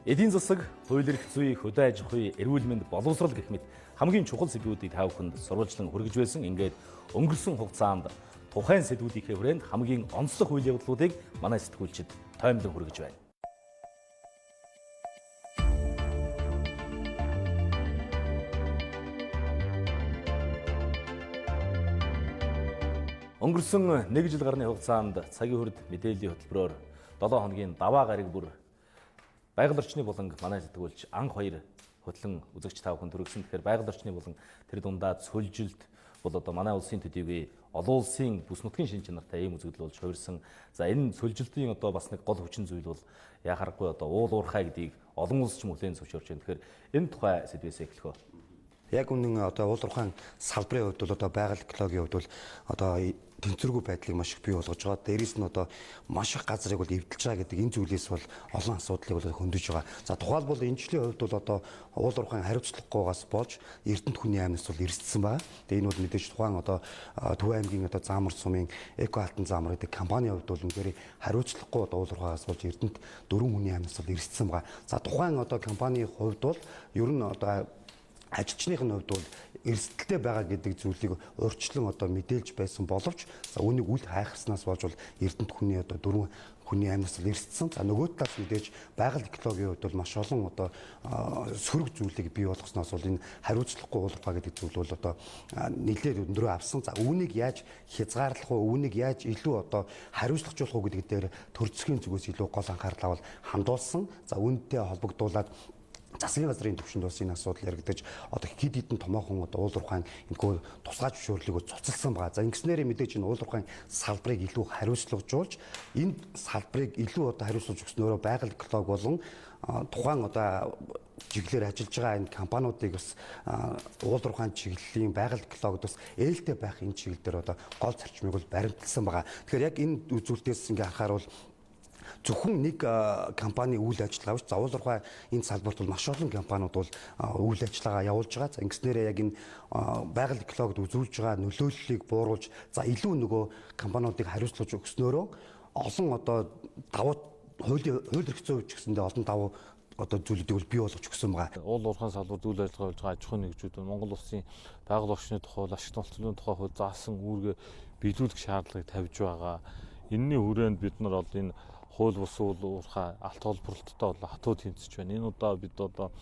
Эдийн засаг, хууль эрх зүй, хөдөө аж ахуй, эрүүл мэнд, боловсрол гэх мэт хамгийн чухал сэдвүүдийг та бүхэнд сурвалжлан хүргэж байсан. Ингээд өнгөрсөн хугацаанд тухайн сэдвүүдийнхээ хүрээнд хамгийн онцлог үйл явдлуудыг манай сэтгүүлчид тоймлон хүргэж байна. Өнгөрсөн 1 жил гарны хугацаанд цагийн хүрд мэдээллийн хөтөлбөрөөр 7 хоногийн даваа гараг бүр байгаль орчны буланг манай сэтгүүлч анх 2 хөтлөн үзэгч та бүхэнд хүргэсэн. Тэгэхээр байгаль орчны буланг тэр дундаа цөлжилт бол одоо манай улсын төдийгүй олон улсын бүс нутгийн шин чанартай ийм үзэгдэл болж хувирсан. За энэ цөлжилтийн одоо бас нэг гол хүчин зүйл бол яхаарахгүй одоо уул уурхай гэдгийг олон улс ч мүлээн зөвшөөрч байна. Тэгэхээр энэ тухай сэдвээс эхлэх үү. Яг үнэн одоо уул уурхайн салбарын хувьд бол одоо байгаль экологийн хувьд бол одоо тэнцвэргүй байдлыг маш их бий болгож байгаа. Дээрээс нь одоо маш их газрыг бол эвдэлж байгаа гэдэг энэ зүйлээс бол олон асуудлыг бол хөндөж байгаа. За тухайлбал энэ жилийн хувьд бол одоо уул уурхайн хариуцлагагүйгаас болж Эрдэнэт хүний аймнаас бол эрсдсэн байгаа. Тэгээ энэ бол мэдээж тухайн одоо Төв аймгийн одоо Заамар сумын Эко Алтан Заамар гэдэг компани хувьд бол үнэхээр хариуцлагагүй одоо уул уурхайгаас болж Эрдэнэт 4 хүний аймнаас бол эрсдсэн байгаа. За тухайн одоо компанийн хувьд бол ер нь одоо ажилчныхын хувьд бол эрсдэлтэй байгаа гэдэг зүйлийг урьдчилан одоо мэдээлж байсан боловч за үүнийг үл хайхарснаас болж бол Эрдэнэт хүний одоо 4 хүний аймнаас л эрсдсэн. За нөгөө талаас мэдээж байгаль экологийн хувьд бол маш олон одоо сөрөг зүйлийг бий болгосноос бол энэ хариуцлагагүй уул уурхай гэдэг зүйл бол одоо нэлээд өндөрөө авсан. За үүнийг яаж хязгаарлах вэ? Үүнийг яаж илүү одоо хариуцлагажуулах вэ гэдэг дээр төр засгийн зүгээс илүү гол анхаарлаа бол хандуулсан. За үүнтэй холбогдуулаад засгийн газрын түвшинд бас энэ асуудал яригдаж одоо хэд хэдэн томоохон одоо уул уурхайн энэхүү тусгай зөвшөөрлөгөө цуцалсан байгаа. За ингэснээр мэдээж энэ уул уурхайн салбарыг илүү хариуцлагажуулж энэ салбарыг илүү одоо хариуцлаж өгснөөрөө байгаль экологи болон тухайн одоо чиглэлээр ажиллаж байгаа энэ компаниудыг бас уул уурхайн чиглэлийн байгаль экологид бас ээлтэй байх энэ чиглэл дээр одоо гол зарчмыг бол баримталсан байгаа. Тэгэхээр яг энэ үзүүлэлтээс ингээ анхаарал зөвхөн нэг компани үйл ажиллагаа биш. Уул уурхай энэ салбарт бол маш олон компаниуд бол үйл ажиллагаа явуулж байгаа. За ингэснээрээ яг энэ байгаль экологид үзүүлж байгаа нөлөөллийг бууруулж за илүү нөгөө компаниудыг хариуцлаж өгснөөрөө олон одоо давуу хууль эрх зүй ч гэсэндээ олон давуу одоо зүйлүүдийг бол бий болгож өгсөн байгаа. Уул уурхайн салбарт үйл ажиллагаа хийж байгаа аж ахуйн нэгжүүд Монгол улсын байгаль орчны тухай, ашигт нолцлын тухай хууль заасан үүргээ биелүүлэх шаардлагыг тавьж байгаа. Энэний хүрээнд бид нар одоо энэ хууль бус уул уурхай алт холбоорлолттой бол хатуу тэмцэж байна. Энэ удаа бид одоо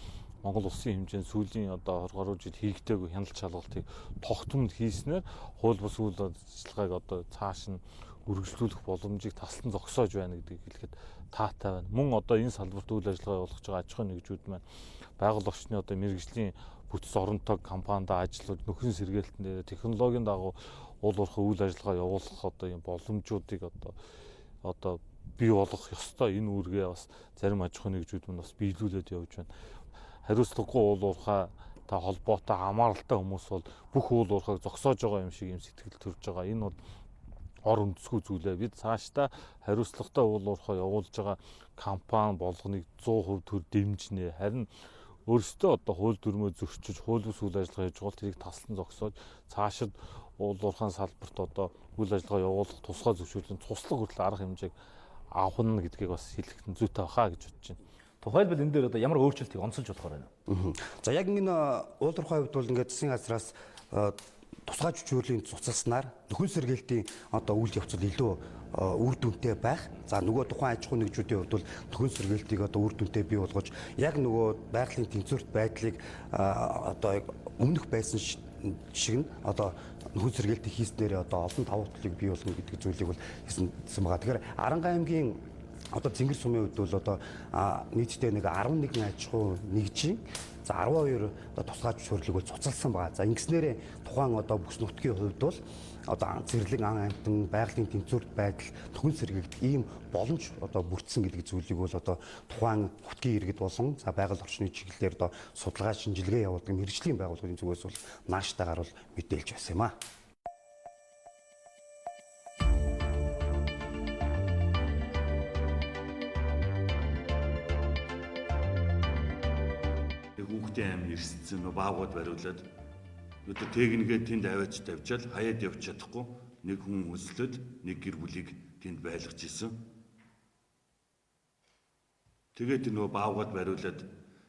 Монгол улсын хэмжээнд сүүлийн одоо 20 гаруй жил хийгдээгүй хяналт шалгалтыг тогтмол хийснээр хууль бус үйл ажиллагааг одоо цааш нь үргэлжлүүлэх боломжийг таслан зогсоож байна гэдгийг хэлэхэд таатай байна. Мөн одоо энэ салбарт үйл ажиллагаа явуулж байгаа аж ахуйн нэгжүүд маань байгаль орчны одоо мэргэжлийн бүтц оронтой компанид ажиллаж нөхөн сэргээлтэн дээр технологийн дагуу уул уурхай үйл ажиллагаа явуулах одоо юм боломжуудыг одоо бий болгох ёстой. Энэ үүргээ бас зарим аж ахуйн нэгжүүд нь бас биелүүлээд явж байна. Хариуцлагагүй уул уурхай та холбоотой хамааралтай хүмүүс бол бүх уул уурхайг зогсоож байгаа юм шиг юм сэтгэл төрж байгаа. Энэ бол ор үндэсгүй зүйлээ. Бид цаашдаа хариуцлагатай уул уурхай явуулж байгаа компани болгоныг 100% төр дэмжинэ. Харин өөрсдөө одоо хууль дүрмээ зөрчиж, хууль бус үйл ажиллагаа хийж байгаа тэрийг таслан зогсоож цаашид уул уурхайн салбарт одоо үйл ажиллагаа явуулах тусгай зөвшөөрлийн туслах хүртэл арга хэмжээг авах нь гэдгийг бас хэлэх нь зүйтэй баха гэж бодож байна. Тухайлбал энэ дээр одоо ямар өөрчлөлтийг онцолж болохоор байна. За яг энэ уул уурхай хувьд бол ингээд засгийн газраас тусгай зөвшөөрлийн цуцалснаар нөхөн сэргээлтийн одоо үйл явцад илүү үр дүнтэй байх. За нөгөө тухайн аж ахуйн нэгжүүдийн хувьд бол нөхөн сэргээлтийг одоо үр дүнтэй бий болгож яг нөгөө байгалийн тэнцвэрт байдлыг одоо өмнөх байсан шиг нь одоо нөхөн сэргээлтийг хийснээр одоо олон давуу талыг бий болгоно гэдэг зүйлийг бол хэлсэн байгаа. Тэгэхээр Аранга аймгийн одоо Цэнгэр сумын хувьд бол одоо нийтдээ нэг 11 аж ахуй нэгжийн за 12 одоо тусгай зөвшөөрлөг бол цуцалсан байгаа. За ингэснээр тухайн одоо бүс нутгийн хувьд бол одоо зэрлэг ан амьтан байгалийн тэнцвэрт байдал нөхөн сэргээлт ийм боломж одоо бүрдсэн гэдэг зүйлийг бол одоо тухайн нутгийн иргэд болон за байгаль орчны чиглэлээр одоо судалгаа шинжилгээ явуулдаг мэргэжлийн байгууллагын зүгээс бол нааштайгаар бол мэдээлж байсан юм аа. Аим нэрссэн баагууд бариулаад өдөр техникээ тэнд аваач тавьчаал хаяад явж чадахгүй нэг хүн өслөд нэг гэр бүлийг тэнд байлгаж исэн. Тэгээд нөгөө баавгад бариулаад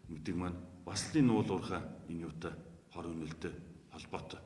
ингэдэг маань бас л энэ уул уурхай энэ юутай хор үнэлтэй холбоотой.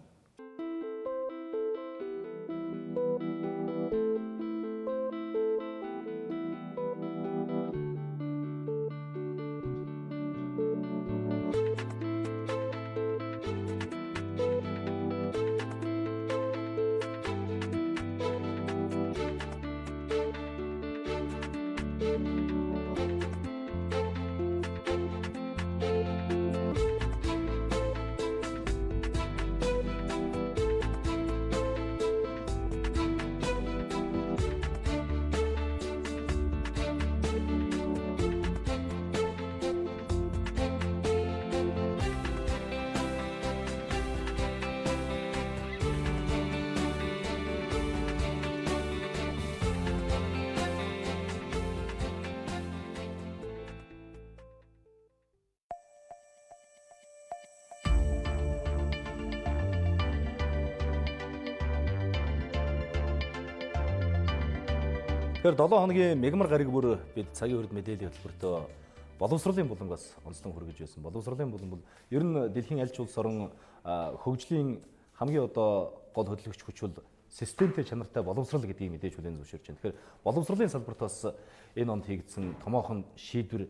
Тэгэхээр 7 хоногийн мягмар гариг бүр бид цагийн хүрд мэдээллийн хөтөлбөртөө боловсролын буланг бас онцлон хүргэж байсан. Боловсролын буланг бол ер нь дэлхийн аль ч улс орон хөгжлийн хамгийн одоо гол хөдөлгөгч хүч бол системтэй чанартай боловсрол гэдгийг мэдээж хүлээн зөвшөөрч байна. Тэгэхээр боловсролын салбарт бас энэ онд хийгдсэн томоохон шийдвэр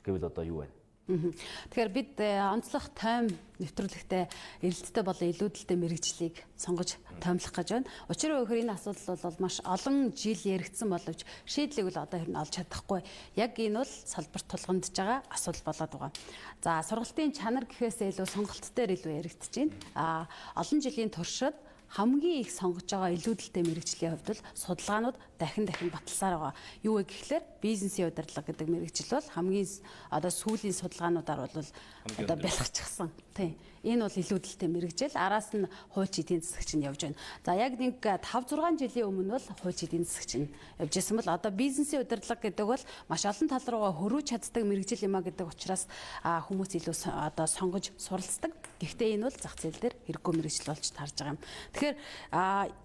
гэвэл одоо юу вэ? Тэгэхээр бид онцлог тойм нэвтрүүлэгтээ эрэлттэй болон илүүдэлтэй мэрэгжлийг сонгож тоймлох гэж байна. Учир нь энэ асуудал бол маш олон жил яригдсан боловч шийдлийг бол одоо хэрнээ олж чадахгүй. Яг энэ бол салбарт тулгамдж байгаа асуудал болоод байгаа. За сургалтын чанар гэхээсээ илүү сонголт дээр илүү яригдж байна. Олон жилийн туршид хамгийн их сонгож байгаа илүүдэлтэй мэрэгжлийн хувьд бол судалгаанууд дахин баталсаар байгаа. Юу вэ гэхлээр бизнесийн удирдлага гэдэг мэрэгжил бол хамгийн одоо сүүлийн судалгаануудаар бол одоо бэлгчихсэн. Тийм. Энэ бол илүүдэлтэй мэрэгжил. Араас нь хууч эдийн засаг чинь явж байна. За яг нэг 5-6 жилийн өмнө бол хууч эдийн засаг чинь явж байсан бол одоо бизнесийн удирдлага гэдэг бол маш олон тал руугаа хөрвүүлж чаддаг мэрэгжил юм а гэдэг учраас хүмүүс илүү одоо сонгож суралцдаг. Гэхдээ энэ бол зах зээл дээр хэрэггүй мэрэгжил болж тарж байгаа юм. Тэгэхээр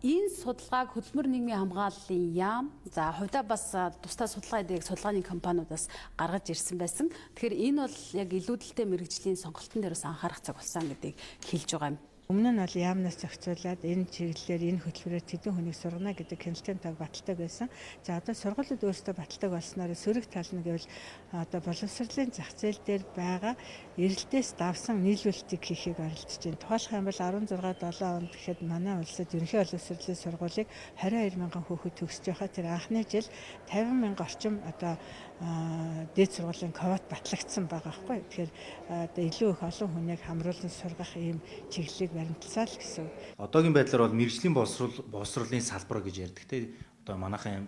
энэ судалгааг хөдөлмөр нийгмийн хамгааллын яам за хувьдаа бас тусдаа судалгааны компаниудаас гаргаж ирсэн байсан. Тэгэхээр энэ бол яг илүүдэлтэй мэрэгжлийн сонголтын дээр бас анхаарах цаг болсон гэдгийг хэлж байгаа юм. Өмнө нь бол яамнаас зохицуулаад энэ чиглэлээр энэ хөтөлбөрөөр тэдэн хүнийг сургана гэдэг хяналтын таг баталдаг байсан. За одоо сургуулиуд өөрсдөө баталдаг болсноор сөрөг тал нь гэвэл одоо боловсролын зах зээл дээр байгаа эрэлтээс давсан нийлүүлэлтийг хийхийг оролдож байна. Тухайлх юм бол 16-7 онд гэхэд манай улсад ерөнхий боловсролын сургуулийг 22,000 хүүхэд төгсөж байхад тэр анхны жил 50,000 орчим одоо дээд сургуулийн квот батлагдсан байгаа байхгүй. Тэгэхээр одоо илүү их олон хүнийг хамруулан сургах ийм чиглэлийг баримталсаа л гэсэн. Одоогийн байдлаар бол мэрэгжлийн боловсролын салбар гэж ярьдаг те. Одоо манайхан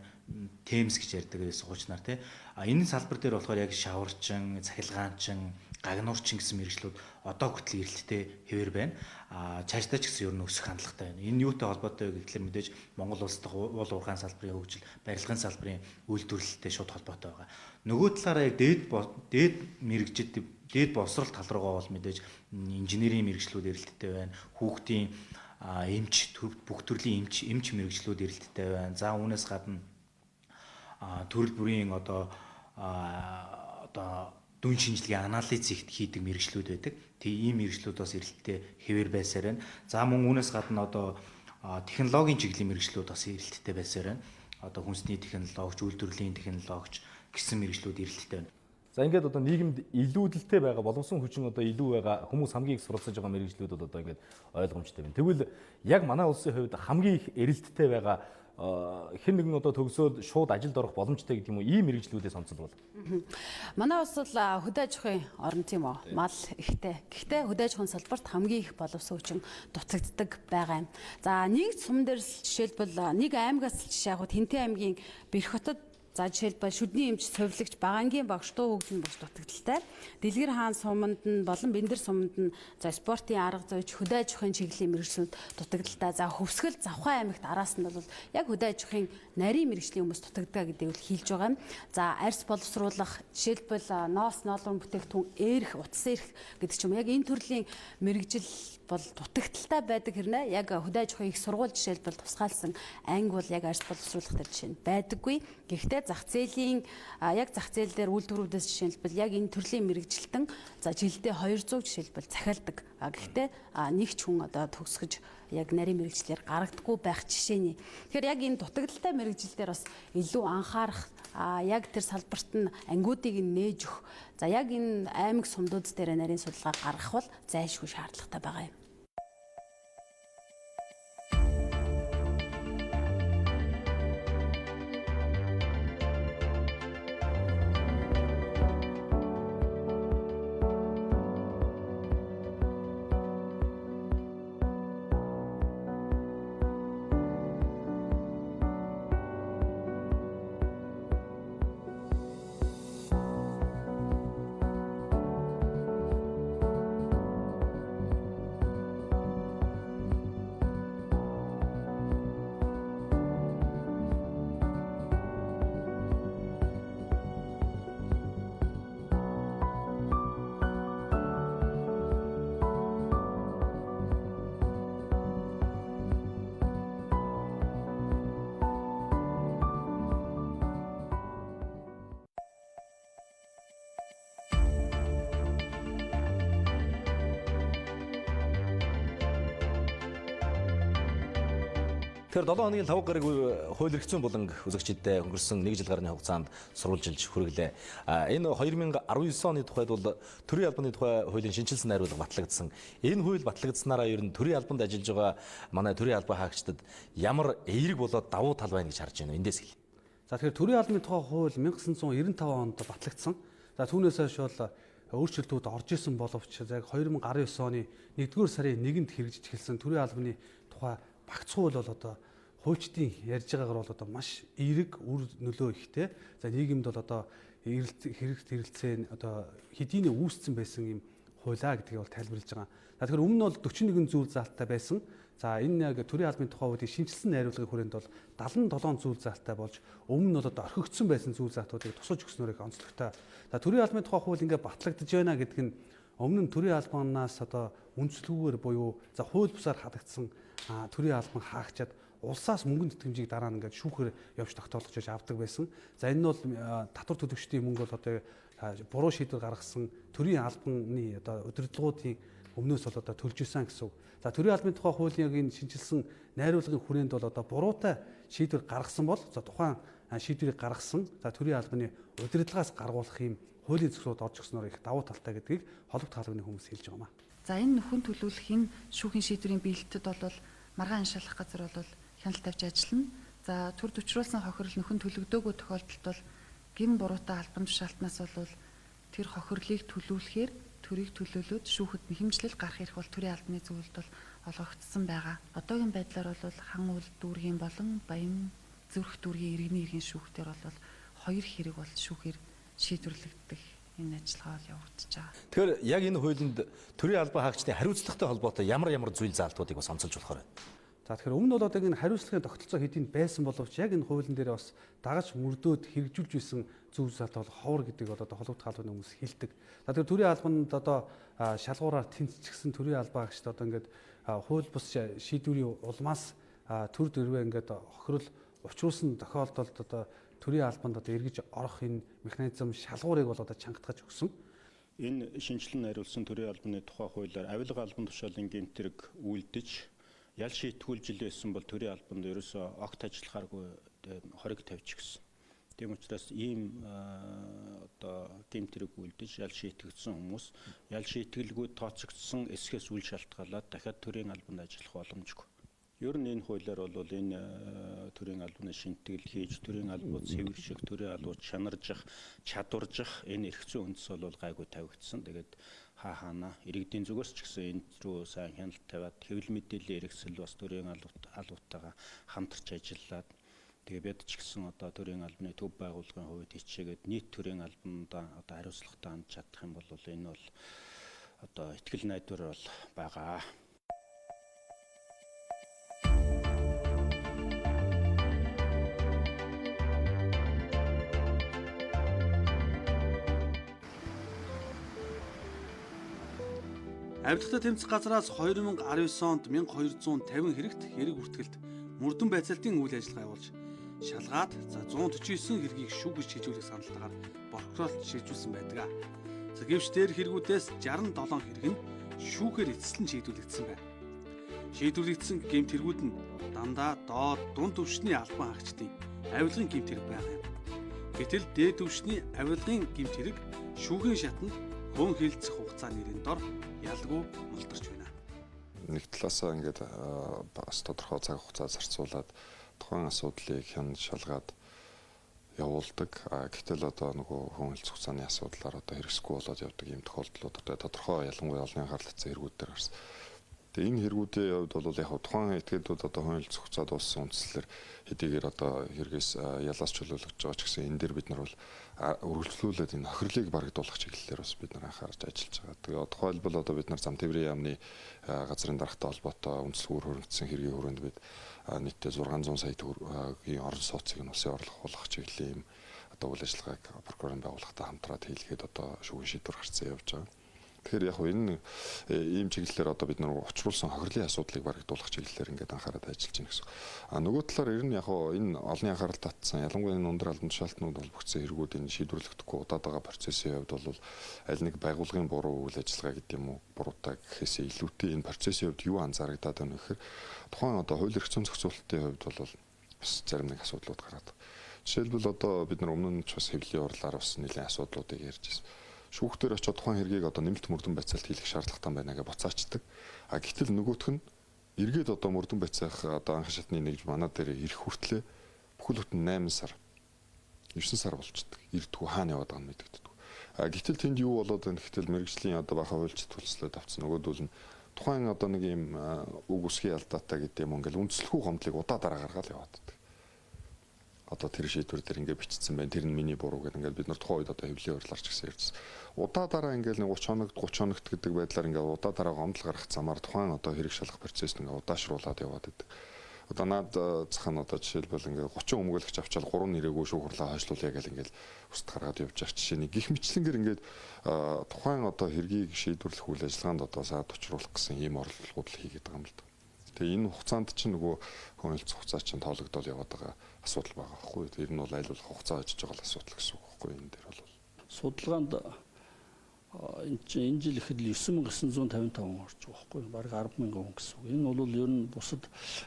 темс гэж ярьдаг суугчнаар те. Энэ салбар дээр болохоор яг шаварчин, цахилгаанчин, гагнуурчин гэсэн мэрэгжлүүд одоо хүртэл эрэлттэй хэвээр байна. Цаашдаа ч гэсэн ер нь өсөх хандлагатай байна. Энэ юутай холбоотой вэ гэхэлэр мэдээж Монгол улс дахь уул уурхайн салбарын хөгжил, барилгын салбарын үйлдвэрлэлтэй шууд холбоотой байгаа. Нөгөө талаараа яг дээд мэрэгжид дээд боловсрол тал руугаа бол мэдээж инженерийн мэрэгжлүүд эрэлттэй байна. Хүүхдийн эмч, бүх төрлийн эмч мэрэгжлүүд эрэлттэй байна. За үүнээс гадна төрөл бүрийн одоо дүн шинжилгээ анализ хийдэг мэрэгжлүүд байдаг. Ийм мэрэгжлүүд бас эрэлттэй хэвээр байсаар байна. За мөн үүнээс гадна одоо технологийн чиглэлийн мэрэгжлүүд бас эрэлттэй байсаар байна. Одоо хүнсний технологич, үйлдвэрлэлийн технологич гэсэн мэрэгжлүүд эрэлттэй байна. За ингээд одоо нийгэмд илүүдэлтэй байгаа боловсон хүчин одоо илүү байгаа хүмүүс хамгийн их суралцж байгаа мэрэгжлүүд бол одоо ингээд ойлгомжтой байна. Тэгвэл яг манай улсын хувьд хамгийн их эрэлттэй байгаа хэн нэгэн одоо төгсөөд шууд ажилд орох боломжтой гэдэг юм уу ийм мэрэгжлүүдээс онцлог бол. Манай улс бол хөдөө аж ахуйн орн тийм үү? Мал ихтэй. Гэхдээ хөдөө аж ахуйн салбарт хамгийн их боловсон хүчин дутагддаг байгаа юм. За нэг сум дээр жишээлбэл нэг аймагаас жишээ авахад Хинтээ аймгийн Бэрх хотод за жишээлбэл шүдний эмч, совилогч, багангийн багш, дуу хөгжлийн багш дутагдaltaй. Дэлгэр хаан суманд нь болон Бэндэр суманд нь за спортын арга зүйч, хөдөө аж ахуйн чиглэлийн мэрэгчлүүд дутагдaltaй. За Хөвсгөл, Завхай аймагт араас нь бол яг хөдөө аж ахуйн нарийн мэрэгчлийн хүмүүс дутагддаг гэдгийг хэлж байгаа юм. За арьс боловсруулах, Жишээлбэл ноос ноолон бүтээгдэхүүн эрх, утас эрх гэдэг ч юм. Яг энэ төрлийн мэрэгжил бол дутагдaltaй байдаг хэрнээ яг хөдөө аж ахуйн их сургууль жишээлбэл тусгаалсан анги бол яг арьс боловсруулах төр жишээ нь байдаггүй. Гэхдээ зах зээлийн яг зах зээл дээр үйлдвэрүүдээс жишээлбэл яг энэ төрлийн мэрэгжилтэн за жилдээ 200 жишээлбэл захиалдаг. Гэхдээ нэг ч хүн одоо төгсгөж яг нарийн мэрэгчлэр гаргадаггүй байх жишээний. Тэгэхээр яг энэ дутагдaltaй мэрэгжил дээр бас илүү анхаарах яг тэр салбарт нь ангиудыг нээж өгөх. За яг энэ аймаг сумдууд дээр нарийн судалгаа гаргах бол зайлшгүй шаардлагатай байгаа юм. Тэгэхээр 7 хоногийн 5 гараг хууль эрх зүйн буланг үзэгчдэд өнгөрсөн 1 жил гарны хугацаанд сурвалжилж хүргэлээ. Энэ 2019 оны тухайд бол төрийн албаны тухай хуулийн шинжилсэн найруулга батлагдсан. Энэ хууль батлагдсанараа ер нь төрийн албанд ажиллаж байгаа манай төрийн албан хаагчдад ямар эерэг болоод давуу тал байна гэж харж байна. Эндээс хэл. За тэгэхээр төрийн албаны тухай хууль 1995 онд батлагдсан. За түүнээс хойш бол өөрчлөлтүүд орж исэн боловч яг 2019 оны 1-р сарын 1-нд хэрэгжиж эхэлсэн төрийн албаны тухай багц хууль бол одоо хуульчдын ярьж байгаагаар бол одоо маш эерэг үр нөлөө ихтэй. За нийгэмд бол одоо хэрэгцээ одоо хэдийнэ үүсцэн байсан юм хуулаа гэдгийг бол тайлбарлаж байгаа. За тэгэхээр өмнө нь бол 41 зүйл заалттай байсан. За энэ яг төрийн албаны тухай хуулийн шинжилсэн найруулгын хүрээнд бол 77 зүйл заалттай болж өмнө нь бол одоо орхигдсон байсан зүйл заалтуудыг тусгаж өгснөөр их онцлогтой. За төрийн албаны тухай хууль ингээ батлагдж байна гэдэг нь өмнө нь төрийн албанаас одоо үндслүүгээр буюу за хууль бусаар хадагдсан төрийн албан хаагчид улсаас мөнгөнд итгэмжийг дараа нь ингээд шүүхээр явж тогтоолгож авдаг байсан. За энэ нь бол татвар төлөгчдийн мөнгө бол одоо буруу шийдвэр гаргасан төрийн албаны одоо удирдлагуудын өмнөөс бол одоо төлж исэн гэсэн үг. За төрийн албаны тухай хуулийн яг энэ шинжилсэн найруулгын хүрээнд бол одоо буруутай шийдвэр гаргасан бол за тухайн шийдвэрийг гаргасан за төрийн албаны удирдлагаас гаргуулах юм хуулийн зохицуулалт орж ирснээр их давуу талтай гэдгийг холбогд хаалганы хүмүүс хэлж байгаа юм. За энэ нөхөн төлөвлөх энэ шүүхийн шийдвэрийн биелэлтэд бол маргаан аншаалах газар бол хяналт тавьж ажиллана. За төр дөчрүүлсэн хохирол нөхөн төлөгдөөгүй тохиолдолд бол гин буруутай албан тушаалтнаас бол тэр хохирлыг төлөвлөхээр төрийг төлөөлөөд шүүхэд нэхэмжлэл гарах эрх бол төрийн албаны зөвлөлд бол олгогдсон байгаа. Одоогийн байдлаар бол хан үл дүүргийн болон баян зүрх дүүргийн иргэний иргэн шүүхтэр бол хоёр хэрэг бол шүүхээр шийдвэрлэгдэх энэ ажиллагаа бол явагдаж байгаа. Тэгэхээр яг энэ хуулинд төрийн албан хаагчдын хариуцлагатай холбоотой ямар зүйл заалтуудыг бас онцолж болохоор байна. За тэгэхээр өмнө бол одоо энэ хариуцлагын тогтолцоо хэдийн байсан боловч яг энэ хуулийн дээр бас дагаж мөрдөөд хэрэгжүүлж исэн зөв заалт бол ховор гэдэг бол одоо холбогд хаалганы хүмүүс хэлдэг. За тэгэхээр төрийн албанд одоо шалгуураар тэнцчихсэн төрийн албан хаагчид одоо ингээд хууль бус шийдвэрийн улмаас төр дөрвөө ингээд хохирол учруулсан тохиолдолд одоо төрийн албанд одоо эргэж орох энэ механизм шалгуурыг бол одоо чангатгаж өгсөн. Энэ шинжилэн найруулсан төрийн албаны тухай хуулиар авилга албан тушаалын гэмтэрэг үйлдэж ял шийтгүүлж илээсэн бол төрийн албанд ерөөсөө огт ажиллахааргүй хориг тавьчих гэсэн. Тийм учраас ийм одоо гэмтэрэг үйлдэж ял шийтгдсэн хүмүүс ял шийтгэлгүй тооцогдсон эсхээс үл шалтгаалаад дахиад төрийн албанд ажиллах боломжгүй. Ер нь энэ хуулиар бол энэ төрийн албаны шинтгэл хийж төрийн албууд цэвэрших, төрийн албууд чанаржих, чадваржих энэ эрх зүйн үндэс бол гайгүй тавигдсан. Тэгээд хаана иргэдийн зүгээс ч гэсэн энэ рүү сайн хяналт тавиад хэвлэл мэдээллийн хэрэгсэл бас төрийн албатайгаа хамтарч ажиллаад тэгээ бид ч гэсэн одоо төрийн албаны төв байгууллагын хувьд хичээгээд нийт төрийн албандаа одоо хариуцлагатай хандж чадах юм бол энэ бол одоо ихтгэл найдвар бол байгаа. Авилгатай тэмцэх газраас 2019 онд 1250 хэрэгт хэрэг бүртгэлд мөрдөн байцаалтын үйл ажиллагаа явуулж шалгаад 149 хэргийг шүүгэж шийдвэрлэх саналтаагаар прокурорт шийдвэрлсэн байдаг. Гэвч дээр хэрэгүүдээс 67 хэрэг нь шүүхээр эцэслэн шийдвэрлэгдсэн байна. Шийдвэрлэгдсэн гэмт хэрэгүүд нь дандаа доод дунд түвшний албан хаагчдын авилгын гэмт хэрэг байгаа юм. Гэтэл дээд түвшний авилгын гэмт хэрэг шүүхийн шатанд хөн хилцэх хугацааны нэрийн дор ялгүй мултарч байна. Нэг талаасаа ингээд бас тодорхой цаг хугацаа зарцуулаад тухайн асуудлыг хян шалгаад явуулдаг. Гэтэл одоо нөгөө хүн хэлцэх хугацааны асуудлаар одоо хэрэгсэхгүй болоод явдаг юм тохиолдлууд одоо тодорхой ялангуяа олон анхаарал татсан хэрэгүүд дээр гарсан. Тэгээ энэ хэрэгүүдийн хувьд бол яг тухайн этгээдүүд одоо хүн хэлцэх хугацаа дууссан үндслээр хэдийгээр одоо хэрэгээс ялаас чөлөөлөгдөж байгаа ч гэсэн энэ дээр бид нар бол үргэлжлүүлээд энэ охирлыг барагдуулах чиглэлээр бас бид нар анхаарч ажиллаж байгаа. Тэгээ тухайлбал одоо бид нар зам тээврийн яамны газрын даргатай холбоотой үндэслэгүүр хөрөнгөцсөн хэргийн хүрээнд бид нийтдээ 600 сая төгрөгийн орон сууцыг нь улсын орлого чиглэлийн юм одоо үйл ажиллагааг прокурорын байгууллагатай хамтраад хийлгээд одоо шүүхийн шийдвэр гаргацсан явж байгаа. Тэгэхээр яг энэ ийм чиглэлээр одоо бид нар учруулсан хохирлын асуудлыг барагдуулах чиглэлээр ингээд анхаарал ажиллаж байна гэсэн. Нөгөө талаар ер нь яг энэ олонний анхаарал татсан ялангуяа энэ ундрал албан тушаалтнууд холбогдсон хэрэгүүдийн шийдвэрлэгдэхгүй удаад байгаа процессын хувьд бол аль нэг байгууллагын буруу үйл ажиллагаа гэдэг юм уу буруутай гэхээсээ илүүтэй энэ процессын хувьд юу анзаарагдаад байна гэхээр тухайн одоо хууль эрх зүйн зохицуулалтын хувьд бол бас зарим нэг асуудлууд гараад. Жишээлбэл одоо бид нар өмнө нь ч бас хэвлэлийн урлаар бас нэлээд асуудлуудыг ярьж байна. Шүүхтэр очоод тухайн хэргийг одоо нэмэлт мөрдөн байцаалт хийх шаардлагатай байна гэж буцаачдаг. Гэтэл нөгөөх нь эргээд одоо мөрдөн байцаах одоо анхан шатны нэгж манай дээр ирэх хүртлээр бүхэл бүтэн 8 сар 9 сар болчдөг. Ирдгүү хаана яваад байгааг мэддэгддэг. Гэтэл тэнд юу болоод байна гэтэл мэрэгжлийн одоо баха хуульч төлслөөд авцсан нөгөөдөл нь тухайн одоо нэг юм үг үсгийн алдаатай гэдэг юм ингээл үндэслэхүү гомдлыг удаа дараа гаргаад яваад байдаг. Одоо тэр шийдвэр дээр ингээд бичсэн байна. Тэр нь миний буруу гэдэг ингээд бид нар тухайн үед одоо хэвлэлийн урьдчилж гэсэн ярьжсэн. Удаа дараа ингээд 30 хоногт гэдэг байдлаар ингээд удаа дараа гомдол гарах замаар тухайн одоо хэрэг шалгах процесс ингээд удаашруулад яваад байдаг. Одоо наад цах нь одоо жишээлбэл ингээд 30 өмгөөлөгч авчаал 3 нэрээгүй шүү хурлаа хойшлуулъя гэл ингээд устд гаргаад явж байгаа жишээний гих мэтлэнгээр ингээд тухайн одоо хэргийг шийдвэрлэх үйл ажиллагаанд одоо саад учруулах гэсэн ийм орлогууд л хийгээд байгаа юм л да. Тэгээ энэ хугацаанд чинь нөгөө хүн хэлцэх хугацаа чинь тоологдол яваад байгаа асуудал байгаа байхгүй. Тэр нь бол аль болох хугацаа очиж байгаа асуудал гэсэн үг байхгүй. Энэ дээр бол судалгаанд энэ жил ихэд 9955 хүн орж байгаа байхгүй. Бараг 10,000 хүн гэсэн үг. Энэ бол ер нь бусад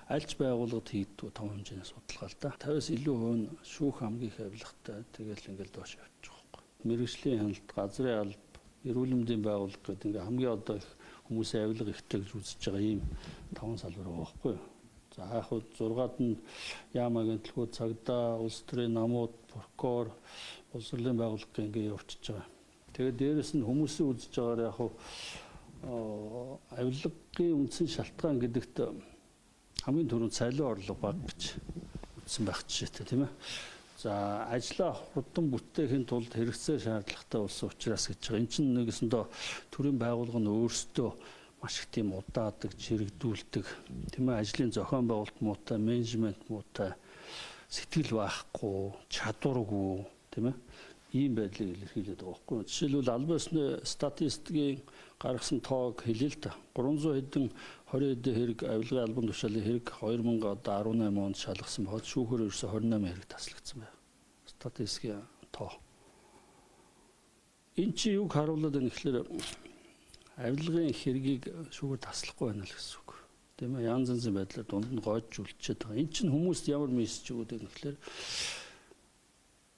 альж байгууллагад хийдэг том хэмжээний судалгаа л да. 50-аас илүү хувь нь шүүх хамгийн их авилгатай тэгэл ингээл доош явж байгаа байхгүй. Мэргэжлийн хяналт, газрын алба, эрүүл мэндийн байгууллага гэдэг ингээ хамгийн одоо их хүмүүсийн авилга ихтэй гэж үзэж байгаа ийм 5 салбар байгаа байхгүй юу. За яг хөө 6-ад нь яамагийн төлхөө цагдаа, улс төрийн намууд, прокурор, улсрлын байгууллага ингээ явуулчихж байгаа. Тэгээд дээрэс нь хүмүүсийн үзэж байгаагаар яг хөө авилгын үндсэн шалтгаан гэдэгт хамгийн түрүүнд цалин орлого бага гэж үзсэн байх жишээтэй тийм ээ. За ажлаа хурдан бүтээхийн тулд хэрэгцээ шаардлагатай болсон учраас гэж байгаа. Энд чинь нэгэсэндээ төрийн байгууллага нь өөрсдөө маш их тийм удаадаг, чирэгдүүлдэг, тийм ээ, ажлын зохион байгуулалт муутай, менежмент муутай, сэтгэл байхгүй, чадваргүй, тийм ээ, ийм байдлыг илэрхийлээд байгаа байхгүй. Жишээлбэл албан ёсны статистикийн гаргасан тоог хэлээ л та. 300 хэдэн 20 хэдэн хэрэг авилгын албан тушаалын хэрэг 2018 онд шалгасан боход шүүхээр ерөөсө 28 хэрэг таслагдсан байна. Статистикийн тоо. Энд чи юг харуулад байна гэхээр авилгын хэргийг шүүгээр таслахгүй байна л гэсэн үг. Тийм ээ, янз янзын байдлаар дунд нь гоож үлдчихэд байгаа. Энд чинь хүмүүст ямар мессеж өгöd вэ гэхээр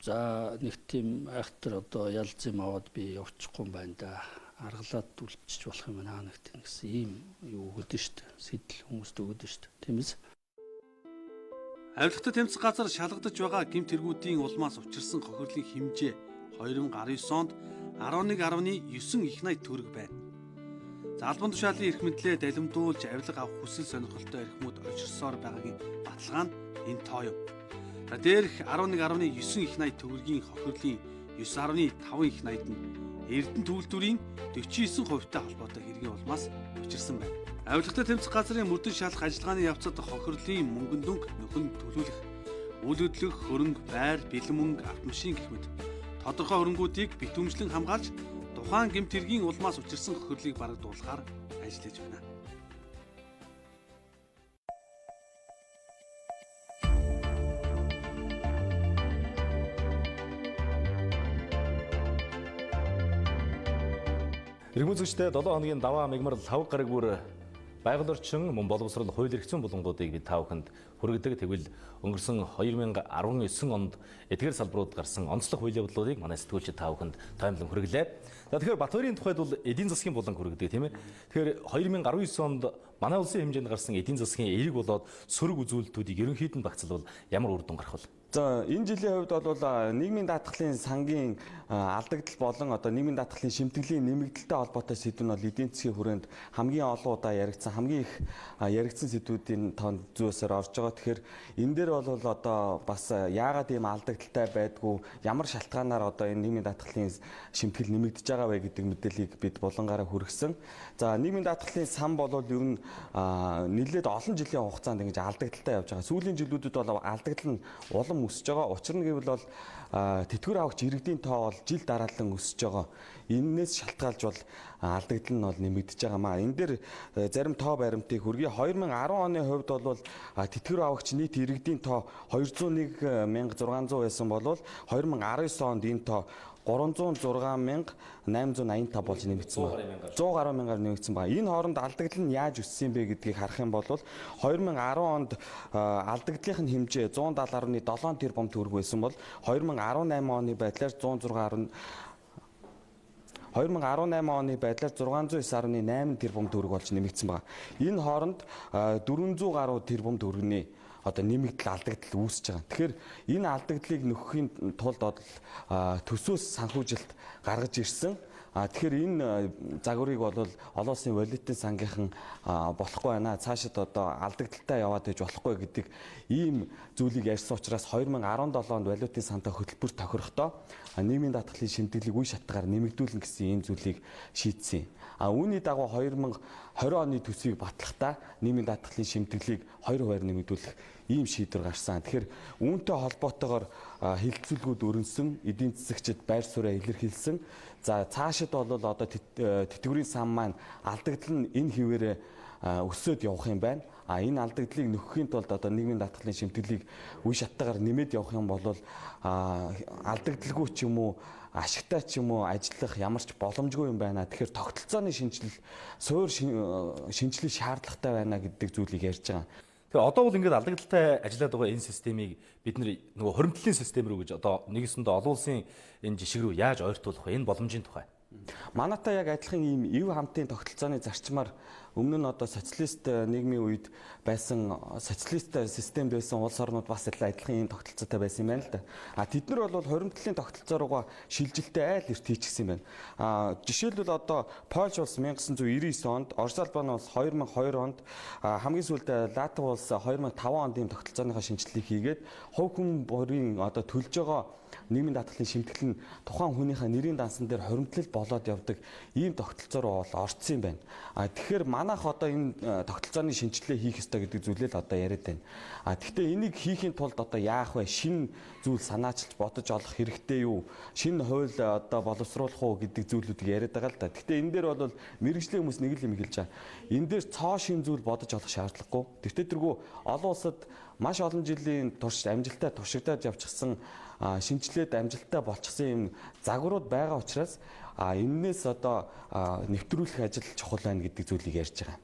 за нэг тийм айхтар одоо ялз юм аваад би явчихгүй юм байна да. Аргалаад үлдчих болох юм байна нэг тийм гэсэн ийм юу өгöd нь шүү дээ. Сэтэл хүмүүст өгöd нь шүү дээ. Тийм ээ. Авилгатай тэмцэх газар шалгадаж байгаа гэмт хэрэгүүдийн улмаас учирсан хохирлын хэмжээ 2019 онд 11.9 их найт төгрөг байна. За албан тушаалын эрх мэдлээ далимдуулж авилга авах хүсэл сонирхолтой эрхмүүд очирсоор байгаагийн баталгаа нь энэ тоо юм. За дээрх 11.9 их найт төгрөгийн хохирлын 9.5 их найт нь Эрдэнэ төлөвлөрийн 49% та холбоотой хэргийн улмаас учирсан байна. Авилгатай тэмцэх газрын мөрдөн шалах ажиллагааны явцад хохирлын мөнгөн дүнг нөхөн төлөвлөх, үйл хөдлөх, хөрөнгө, байр, бэлэн мөнгө, автомашин гэх мэт тодорхой хөрөнгүүдийг битүүмжлэн хамгаалж тухайн гэмт хэргийн улмаас учирсан хохирлыг барагдуулахаар ажиллаж байна. Иргэн үзэгчдээ 7 хоногийн даваа мигмар 5 гараг бүр байгаль орчин мөн боловсрол хууль эрх зүйн булангуудыг бид та бүхэнд хүргэдэг. Тэгвэл өнгөрсөн 2019 онд эдгээр салбарууд гарсан онцлог хуулийн явдлуудыг манай сэтгүүлчид та бүхэнд таймлан хүргэлээ. За тэгэхээр Батбаярын тухайд бол эдийн засгийн буланг хүргэдэг тийм ээ. Тэгэхээр 2019 онд манай улсын хэмжээнд гарсан эдийн засгийн эерэг болоод сөрөг үзүүлэлтүүдийг ерөнхийд нь багцлал ямар үр дүн гарах вэ? За энэ жилийн хувьд бол нийгмийн даатгалын сангийн алдагдал болон одоо нийгмийн даатгалын шимтгэлийн нэмэгдэлтэй холбоотой сэдв нь бол эдийн засгийн хүрээнд хамгийн олон удаа яригдсан, хамгийн их яригдсан сэдвүүдийн тоонд зүйсээр орж байгаа. Тэгэхээр энэ дээр бол одоо бас яагаад ийм алдагдaltaй байдгүй, ямар шалтгаанаар одоо энэ нийгмийн даатгалын шимтгэл нэмэгдэж байгаа вэ гэдэг мэдээллийг бид булангаараа хүргэсэн. За нийгмийн даатгалын сан бол ер нь нэлээд олон жилийн хугацаанд ингэж алдагдaltaй явж байгаа. Сүүлийн жилүүдэд бол алдагдал нь улам өсөж байгаа. Учир нь гэвэл бол тэтгэвэр авагч иргэдийн тоо бол жил дараалан өсөж байгаа. Энээс шалтгаалж бол алдагдал нь бол нэмэгдэж байгаамаа. Энэ дээр зарим тоо баримтыг хүргэе. 2010 оны хувьд бол тэтгэвэр авагч нийт иргэдийн тоо 201,600 байсан бол 2019 онд энэ тоо 306,885 болж нэмэгдсэн байна. 110 мянгаар нэмэгдсэн байна. Энэ хооронд алдагдал нь яаж өссөн бэ гэдгийг харах юм бол 2010 онд алдагдлын хэмжээ 170.7 тэрбум төгрөг байсан бол 2018 оны байдлаар 609.8 тэрбум төгрөг болж нэмэгдсэн байна. Энэ хооронд 400 гаруй тэрбум төгрөгийн одоо нэмэгдэл алдагдал үүсэж байгаа. Тэгэхээр энэ алдагдлыг нөхөхийн тулд төсөөс санхүүжилт гаргаж ирсэн. Тэгэхээр энэ загварыг бол олон улсын валютын сангийнхан болохгүй байна. Цаашид одоо алдагдaltaй яваад иж болохгүй гэдэг ийм зүйлийг ярьсан учраас 2017 онд валютын сантай хөтөлбөр тохирохдоо нийгмийн даатгалын шимтгэлийг үе шатгаар нэмэгдүүлнэ гэсэн ийм зүйлийг шийдсэн. Үүний дагуу 2020 оны төсвийг батлахдаа нийгмийн даатгалын шимтгэлийг 2% нэмэгдүүлэх ийм шийдвэр гарсан. Тэгэхээр үүнтэй холбоотойгоор хилцүүлгүүд өрнсөн, эдийн засагчид байр сууриа илэрхийлсэн. За цаашид бол одоо тэтгэврийн сан маань алдагдал нь энэ хിവэрээ өсөөд явах юм байна. Энэ алдагдлыг нөхөхийн тулд одоо нийгмийн даатгалын шимтгэлийг үе шаттайгаар нэмээд явах юм бол алдагдaltaгүй ч юм уу, ашигтай ч юм уу ажиллах ямар ч боломжгүй юм байна. Тэгэхээр тогтолцооны шинжилэл, суур шинжилгээ шаардлагатай байна гэдэг зүйлийг ярьж байгаа. Тэгээ одоо бол ингээд алдагдaltaй ажиллаад байгаа энэ системийг бид нөгөө хуримтлалын систем рүү гэж одоо нэгэсэндээ олон улсын энэ жишг рүү яаж ойртуулах вэ? Энэ боломжийн тухай. Манайтай яг адилхан ийм эв хамтын тогтолцооны зарчмаар өмнө нь одоо социалист нийгмийн үед байсан социалист системд байсан улс орнууд бас адилхан ийм тогтолцоотой байсан юм байна л да. Тэд нар бол хуримтлалын тогтолцоо руугаа шилжилтээ айл эрт хийчихсэн юм байна. Жишээлбэл одоо Польш улс 1999 онд, Орос Албаны улс 2002 онд, хамгийн сүүлд Латв улс 2005 онд ийм тогтолцооныхаа шинжилгээг хийгээд хувь хүн бүрийн одоо төлж байгаа нийгмийн даатгалын шимтгэл нь тухайн хүнийхээ нэрийн дансан дээр хуримтлал болоод явдаг ийм тогтолцоо руу орцсон юм байна. Тэгэхээр манайх одоо энэ тогтолцооны шинжилгээ хийх ёстой гэдэг зүйлээ л одоо яриад байна. Гэхдээ энийг хийхин тулд одоо яах вэ? Шинэ зүйл санаачилж бодож олох хэрэгтэй юу? Шинэ хууль одоо боловсруулах уу гэдэг зүйлүүдийг яриад байгаа л да. Гэхдээ энэ дээр бол мэргэжлийн хүмүүс нэг л юм хэлж байгаа. Энэ дээр цоо шин зүйл бодож олох шаардлагагүй. Тэгтээ тэргүй олон улсад маш олон жилийн турш амжилттай туршигдаад явчихсан шинжилээд амжилттай болчихсон юм загварууд байгаа учраас энээс одоо нэвтрүүлэх ажил чухал байна гэдэг зүйлийг ярьж байгаа.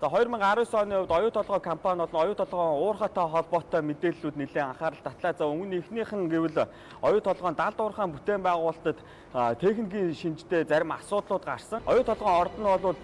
За 2019 оны хувьд оюу толгой компани болон оюу толгойн уурхайтай холбоотой мэдээллүүд нэлээд анхаарал татлаа. За өмнө эхнийх нь гэвэл оюу толгойн далд уурхайн бүтээн байгуулалтад техникийн шинжтэй зарим асуудлууд гарсан. Оюу толгойн орд нь бол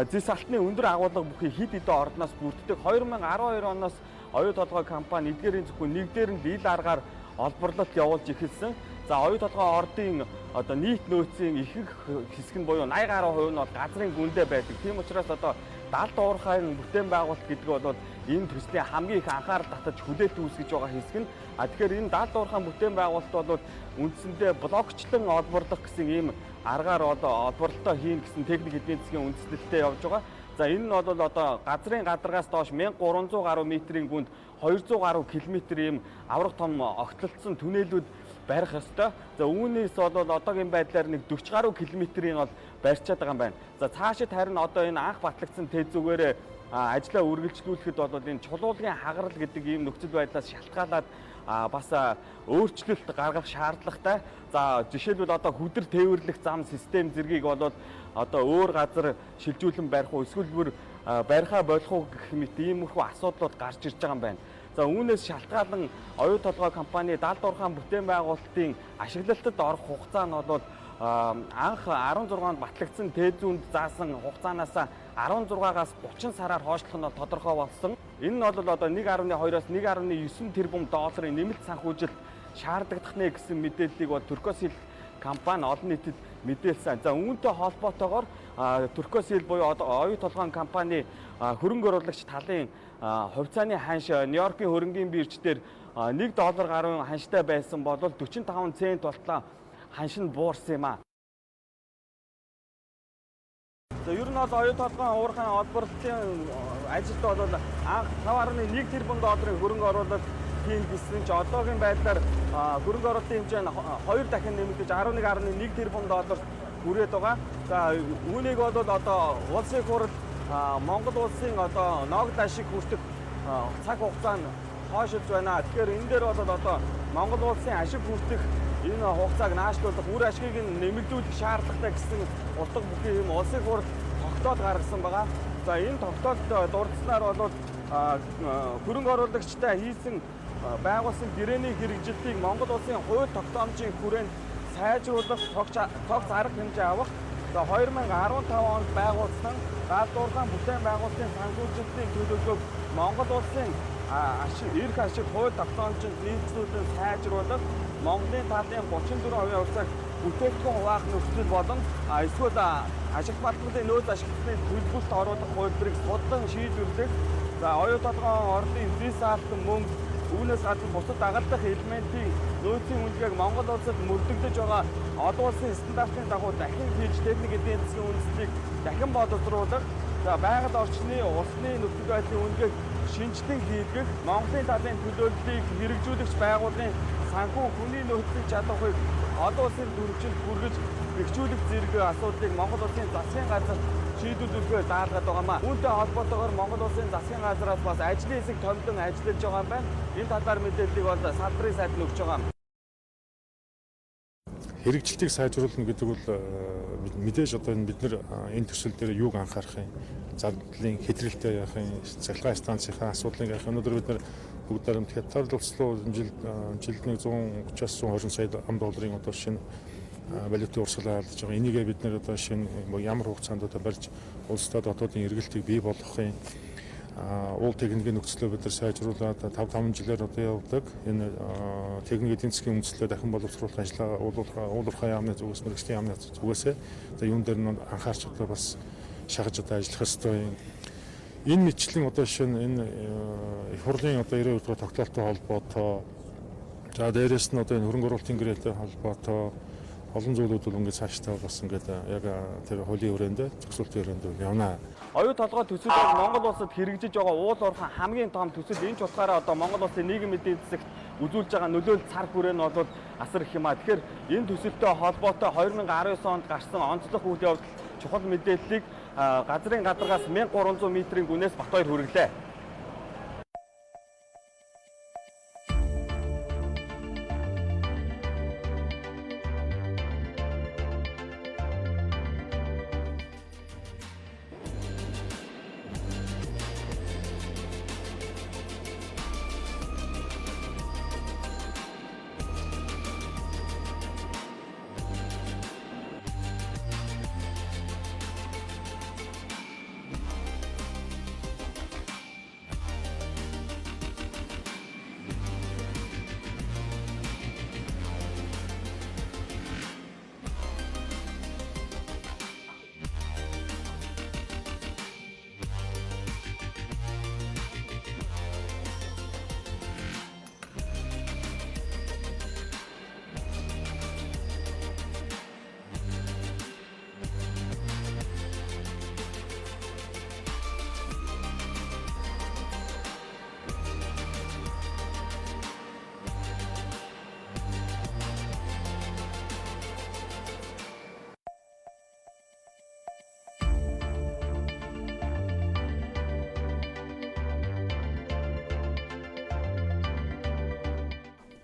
зэс алтны өндөр агуулга бүхий хэд хэдэн ордноос бүрддэг. 2012 оноос оюу толгой компани эдгээрийн зөвхөн нэгдээр нь ил аргаар олборлолт явуулж эхэлсэн. За оюу толгойн ордын одоо нийт нөөцийн ихэнх хэсэг нь буюу 80 гаруй хувь нь бол газрын гүндээ байдаг. Тийм учраас одоо далд уурхайн бүтээн байгуулалт гэдэг бол энэ төслийн хамгийн их анхаарал татаж хүлээлт үүсгэж байгаа хэсэг нь. Тэгэхээр энэ далд уурхайн бүтээн байгуулалт бол үндсэндээ блокчлон олборлох гэсэн ийм аргаар олборлолтоо хийн гэсэн техник эдийн засгийн үндэслэлтэй явж байгаа. За энэ нь бол одоо газрын гадаргаас доош 1300 гаруй метрийн гүнд 200 гаруй км ийм аврах том огтлолцсон түнэлүүд барих ёстой. За үүнээс бол одоогийн байдлаар нэг 40 гаруй км-ийн бол барьчаад байгаа юм байна. За цаашид харин одоо энэ анх батлагдсан тэд зүгээрээ ажлаа үргэлжлүүлэхэд бол энэ чулуулгын хагарал гэдэг ийм нөхцөл байдлаас шалтгаалаад бас өөрчлөлт гаргах шаардлагатай. За жишээлбэл одоо хүдэр тээвэрлэх зам систем зэргийг бол одоо өөр газар шилжүүлэн барих уу эсвэл бүр барихаа болох уу гэх мэт иймэрхүү асуудлууд гарч ирж байгаа юм байна. За үүнээс шалтгаалan оюу толгой компани далд уурхайн бүтээн байгуулалтын ашиглалтад орох хугацаа нь бол анх 16 онд батлагдсан тээзүүнд заасан хугацаанаас 16-аас 30 сараар хойшлох нь тодорхой болсон. Энэ нь бол одоо 1.2-оос 1.9 тэрбум долларын нэмэлт санхүүжилт шаардагдах нэ гэсэн мэдээллийг бол Turkcell компани олон нийтэд мэдээлсэн. За үүнтэй холбоотойгоор Turkcell буюу оюу толгойн компани хөрөнгө оруулагч талын хувьцааны ханш Нью-Йоркийн хөрөнгийн бирж дээр $1 гаруй ханштай байсан бол 45 цент болтлоо ханш нь буурсан юм а. За ер нь бол оюу толгойн уурхайн олборлолтын ажилд бол анх 5.1 тэрбум долларын хөрөнгө оруулалт хийн гэсэн ч одоогийн байдлаар хөрөнгө оруулалтын хэмжээ нь 2 дахин нэмэгдэж 11.1 тэрбум доллар хүрээд байгаа. За үүнийг бол одоо улсын хурд Монгол улсын одоо ногд ашиг хүртэх цаг хугацаа нь хойшилж байна. Тэгэхээр энэ дээр бол одоо Монгол улсын ашиг хүртэх энэ хугацааг наашлуулах, үр ашгийг нэмэгдүүлэх шаардлагатай гэсэн утга бүхий юм улсын хурд тогтоол гаргасан байгаа. За энэ тогтоолд дурдсанаар бол хөрөнгө оруулагчтай хийсэн байгуулсан гэрээний хэрэгжилтийг Монгол улсын хууль тогтоомжийн хүрээнд сайжруулах, тогц арга хэмжээ авах. За 2015 онд байгуулсан далд уурхайн бүтээн байгуулалтын санхүүжилтийн төлөвлөгөөг Монгол улсын эрх ашиг хууль тогтоомжинд нийцүүлэн сайжруулах, Монголын талын 34% хувьцааг бүтээгдэхүүн хуваах нөхцөл болон эсвэл ашиг баталгын нөөц ашиглалтын төлбөрт оруулах хувилбарыг судлан шийдвэрлэх. За оюу толгойн орлын визаалтан мөнгө үүнээс гадна бусад дагалдах элементийн нөөцийн үнэлгээг Монгол улсад мөрдөгдөж байгаа олон улсын стандартын дагуу дахин хийж техник эдийн засгийн үндэслэлийг дахин боловсруулах, за байгаль орчны усны нөхцөл байдлын үнэлгээг шинжилэн хийгдэх, Монголын талын төлөөллийг хэрэгжүүлэгч байгууллагын санхүү хүний нөхцөлийн чадварыг олон улсын түвшинд хүргэж бэхжүүлэх зэрэг асуудлыг Монгол улсын засгийн газар шийдвэрлэхээр даалгаад байгаамаа. Үүнтэй холбоотойгоор Монгол улсын засгийн газраас бас ажлын хэсэг томилон ажиллаж байгаа юм байна. Энэ талаар мэдээллийг бол салбарын сайд нь өгч байгаа юм. Хэрэгжилтийг сайжруулна гэдэг бол мэдээж одоо бид нар энэ төсөл дээр юуг анхаарах юм? Зардлын хэтрэлтэй яах юм? Цахилгаан станцынхаа асуудлыг яах юм? Өнөөдөр бид нар бүгд дарамт хятад улслуу жилд 130-аас 120 сая $1 одоо шинэ валютын урсгалаа алдаж байгаа. Энийгээ бид нэр одоо шинэ ямар хугацаанд одоо барьж улстай дотоодын эргэлтийг бий болгохын уул техникийн нөхцөлөө бид нар сайжруулад 5 жилээр одоо явдаг. Энэ техник эдийн засгийн үндэслэлээ дахин боловсруулах ажлаа уулуурхай яамны зүгээс мэргэжлийн яамны зүгээсээ за юун дээр нь анхаарч одоо бас шахаж одоо ажиллах ёстой юм. Энэ мэтчлэн одоо шинэ энэ их хурлын одоо 92 дугаар тогтоолтой холбоотой за дээрээс нь одоо энэ хөрөнгө оруулалтын гэрээтэй холбоотой олон зүйлүүд бол ингээд цаашдаа бас ингээд яг тэр хуулийн хүрээнд зохицуултын хүрээнд явна. Оюу толгой төсөлөөр Монгол улсад хэрэгжиж байгаа уул уурхайн хамгийн том төсөл энэ ч утгаараа одоо Монгол улсын нийгэм эдийн засагт үзүүлж байгаа нөлөөлөл цар хүрээ нь бол асар их юм а. Тэгэхээр энэ төсөлтэй холбоотой 2019 онд гарсан онцлог үйл явдал чухал мэдээллийг газрын гадаргаас 1300 метрийн гүнээс бат хоёр хүргэлээ.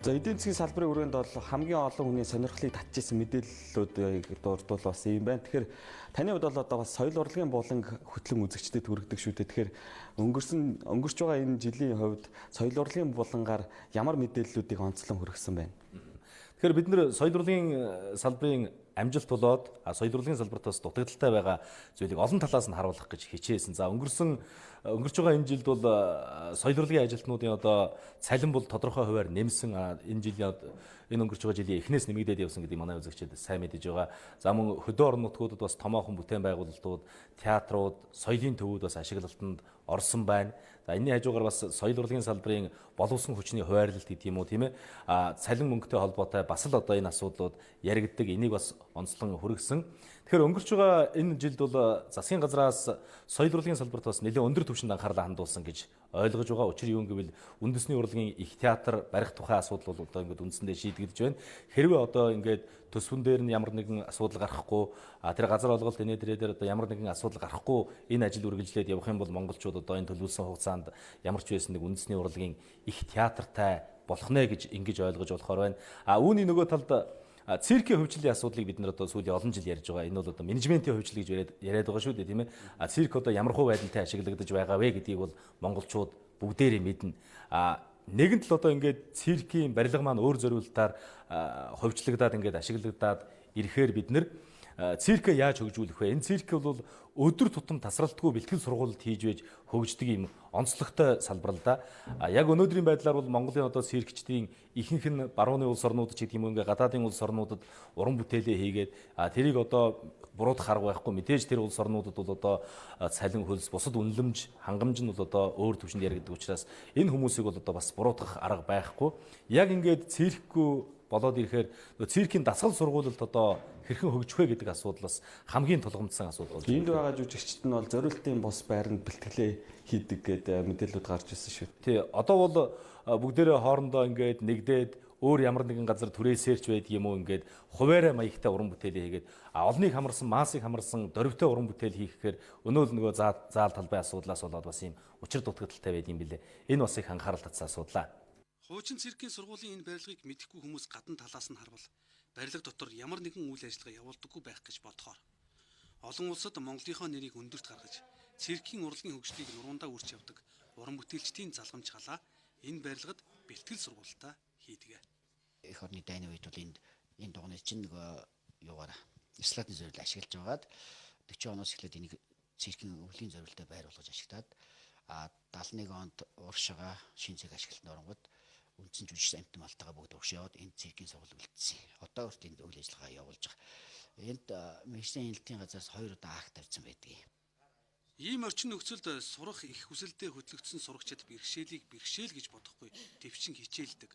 За эдийн засгийн салбарын хүрээнд бол хамгийн олон хүний сонирхлыг татчихсан мэдээллүүдийг дурдвал бас юм байна. Тэгэхээр таны хувьд бол одоо бас соёл урлагийн буланг хөтлөн үзэгчдэд хүргэдэг шүү дээ. Тэгэхээр өнгөрч байгаа энэ жилийн хувьд соёл урлагийн булангаар ямар мэдээллүүдийг онцлон хүргэсэн байна? Тэгэхээр бид нэр соёл урлагийн салбарын амжилт болоод соёл урлагийн салбарт бас дутагдaltaй байгаа зүйлийг олон талаас нь харуулах гэж хичээсэн. За өнгөрч байгаа энэ жилд бол соёл урлагийн ажилтнуудын одоо цалин бол тодорхой хувиар нэмсэн. Энэ өнгөрч байгаа жилийн эхнээс нэмэгдээд явсан гэдэг манай үзэгчид сайн мэдэж байгаа. За мөн хөдөө орон нутгуудад бас томоохон бүтээн байгуулалтууд, театрууд, соёлын төвүүд бас ашиглалтанд орсон байна. За энэний хажуугаар бас соёл урлагийн салбарын боловсон хүчний хуваарлалт гэдэг юм уу тийм ээ. Цалин мөнгөтэй холбоотой бас л одоо энэ асуудлууд яригддаг. Энийг бас онцлон хүргэсэн. Тэгэхээр өнгөрч байгаа энэ жилд бол засгийн газраас соёл урлагийн салбарт бас нэлээд өндөр түвшинд анхаарлаа хандуулсан гэж ойлгож байгаа. Учир юу гэвэл үндэсний урлагийн их театр барих тухай асуудал бол одоо ингээд үндсэндээ шийдэгдэж байна. Хэрвээ одоо ингээд төсвөн дээр нь ямар нэгэн асуудал гарахгүй, тэр газар олголт дээр одоо ямар нэгэн асуудал гарахгүй энэ ажил үргэлжлээд явах юм бол монголчууд одоо энэ төлөвлөсөн хугацаанд ямар ч байсан нэг үндэсний урлагийн их театртай болох нэ гэж ингэж ойлгож болохоор байна. Үүний нөгөө талд циркийн хөгжлийн асуудлыг бид нар одоо сүүлийн олон жил ярьж байгаа. Энэ бол одоо менежментийн хөгжил гэж яриад байгаа шүү дээ, тийм ээ. Цирк одоо ямар хуу байдалтай ашиглагдаж байгаа вэ гэдгийг бол монголчууд бүгдээрээ мэднэ. Нэгэн тал одоо ингээд циркийн барилга маань өөр зориулалтаар хувьчлагдаад ингээд ашиглагдаад ирэхээр бид нар циркээ яаж хөгжүүлэх вэ? Энэ цирк бол өдөр тутам тасралтгүй бэлтгэл сургуульд хийж байж хөгждөг юм онцлогтой салбар л да. Яг өнөөдрийн байдлаар бол Монголын одоо циркчдийн ихэнх нь барууны улс орнууд ч гэдэг юм ингээ гадаадын улс орнуудад уран бүтээлээ хийгээд тэрийг одоо буруудах арга байхгүй. Мэдээж тэр улс орнуудад бол одоо цалин хөлс, бусад үнэлэмж, хангамж нь бол одоо өөр түвшинд яригддаг учраас энэ хүмүүсийг бол одоо бас буруутгах арга байхгүй. Яг ингээд циркгүй болоод ирэхээр циркийн дасгал сургуульд одоо хэрхэн хөгжих вэ гэдэг асуудал бас хамгийн тулгамдсан асуудал болж байна. Энд байгаа жүжигчид нь бол зориултын бус байранд бэлтгэлээ хийдэг гэдэг мэдээлэлүүд гарч ирсэн шүү. Тий, одоо бол бүгдээрээ хоорондоо ингээд нэгдээд өөр ямар нэгэн газар түрээсээрч байдаг юм уу ингээд хуваарай маягтай уран бүтээлээ хийгээд олныг хамарсан, массыг хамарсан дөрвтэй уран бүтээл хийхээр өнөө л нөгөө заал талбай асуудлаас болоод бас ийм учир дутагдaltaй байд юм билээ. Энэ бас их анхаарал татсан асуудал. Хуучин циркийн сургуулийн энэ барилгыг мэдэхгүй хүмүүс гадна талаас нь харвал барилга дотор ямар нэгэн үйл ажиллагаа явуулдаггүй байх гэж бодохоор олон улсад Монголынхоо нэрийг өндөрт гаргаж циркийн урлагийн хөгжлийг нуруундаа үрж явдаг уран бүтээлчдийн залгамж халаа энэ барилгад бэлтгэл сургуультаа хийдэг. Эх орны дайны үед бол энэ дугуйны чинь нөгөө юугаар слайдын зориул ашиглаж байгаад 40 оноос эхлээд энийг циркийн өвлийн зориултаа байр болгож ашиглаад 71 онд уршигаа шин цэг ашиглалтанд оронгод үндсэн жүжигч амтан малтайгаа бүгд урш яваад энэ циркийн сургууль үлдсэн. Одоо хүртэл энд үйл ажиллагаа явуулж байгаа. Энд Мишлийн хяналтын газраас 2 удаа акт тавьсан байдаг. Ийм орчин нөхцөлд сурах их хүсэлтэд хөтлөгдсөн сурагчид бэрхшээл гэж бодохгүй төвчин хичээлдэг.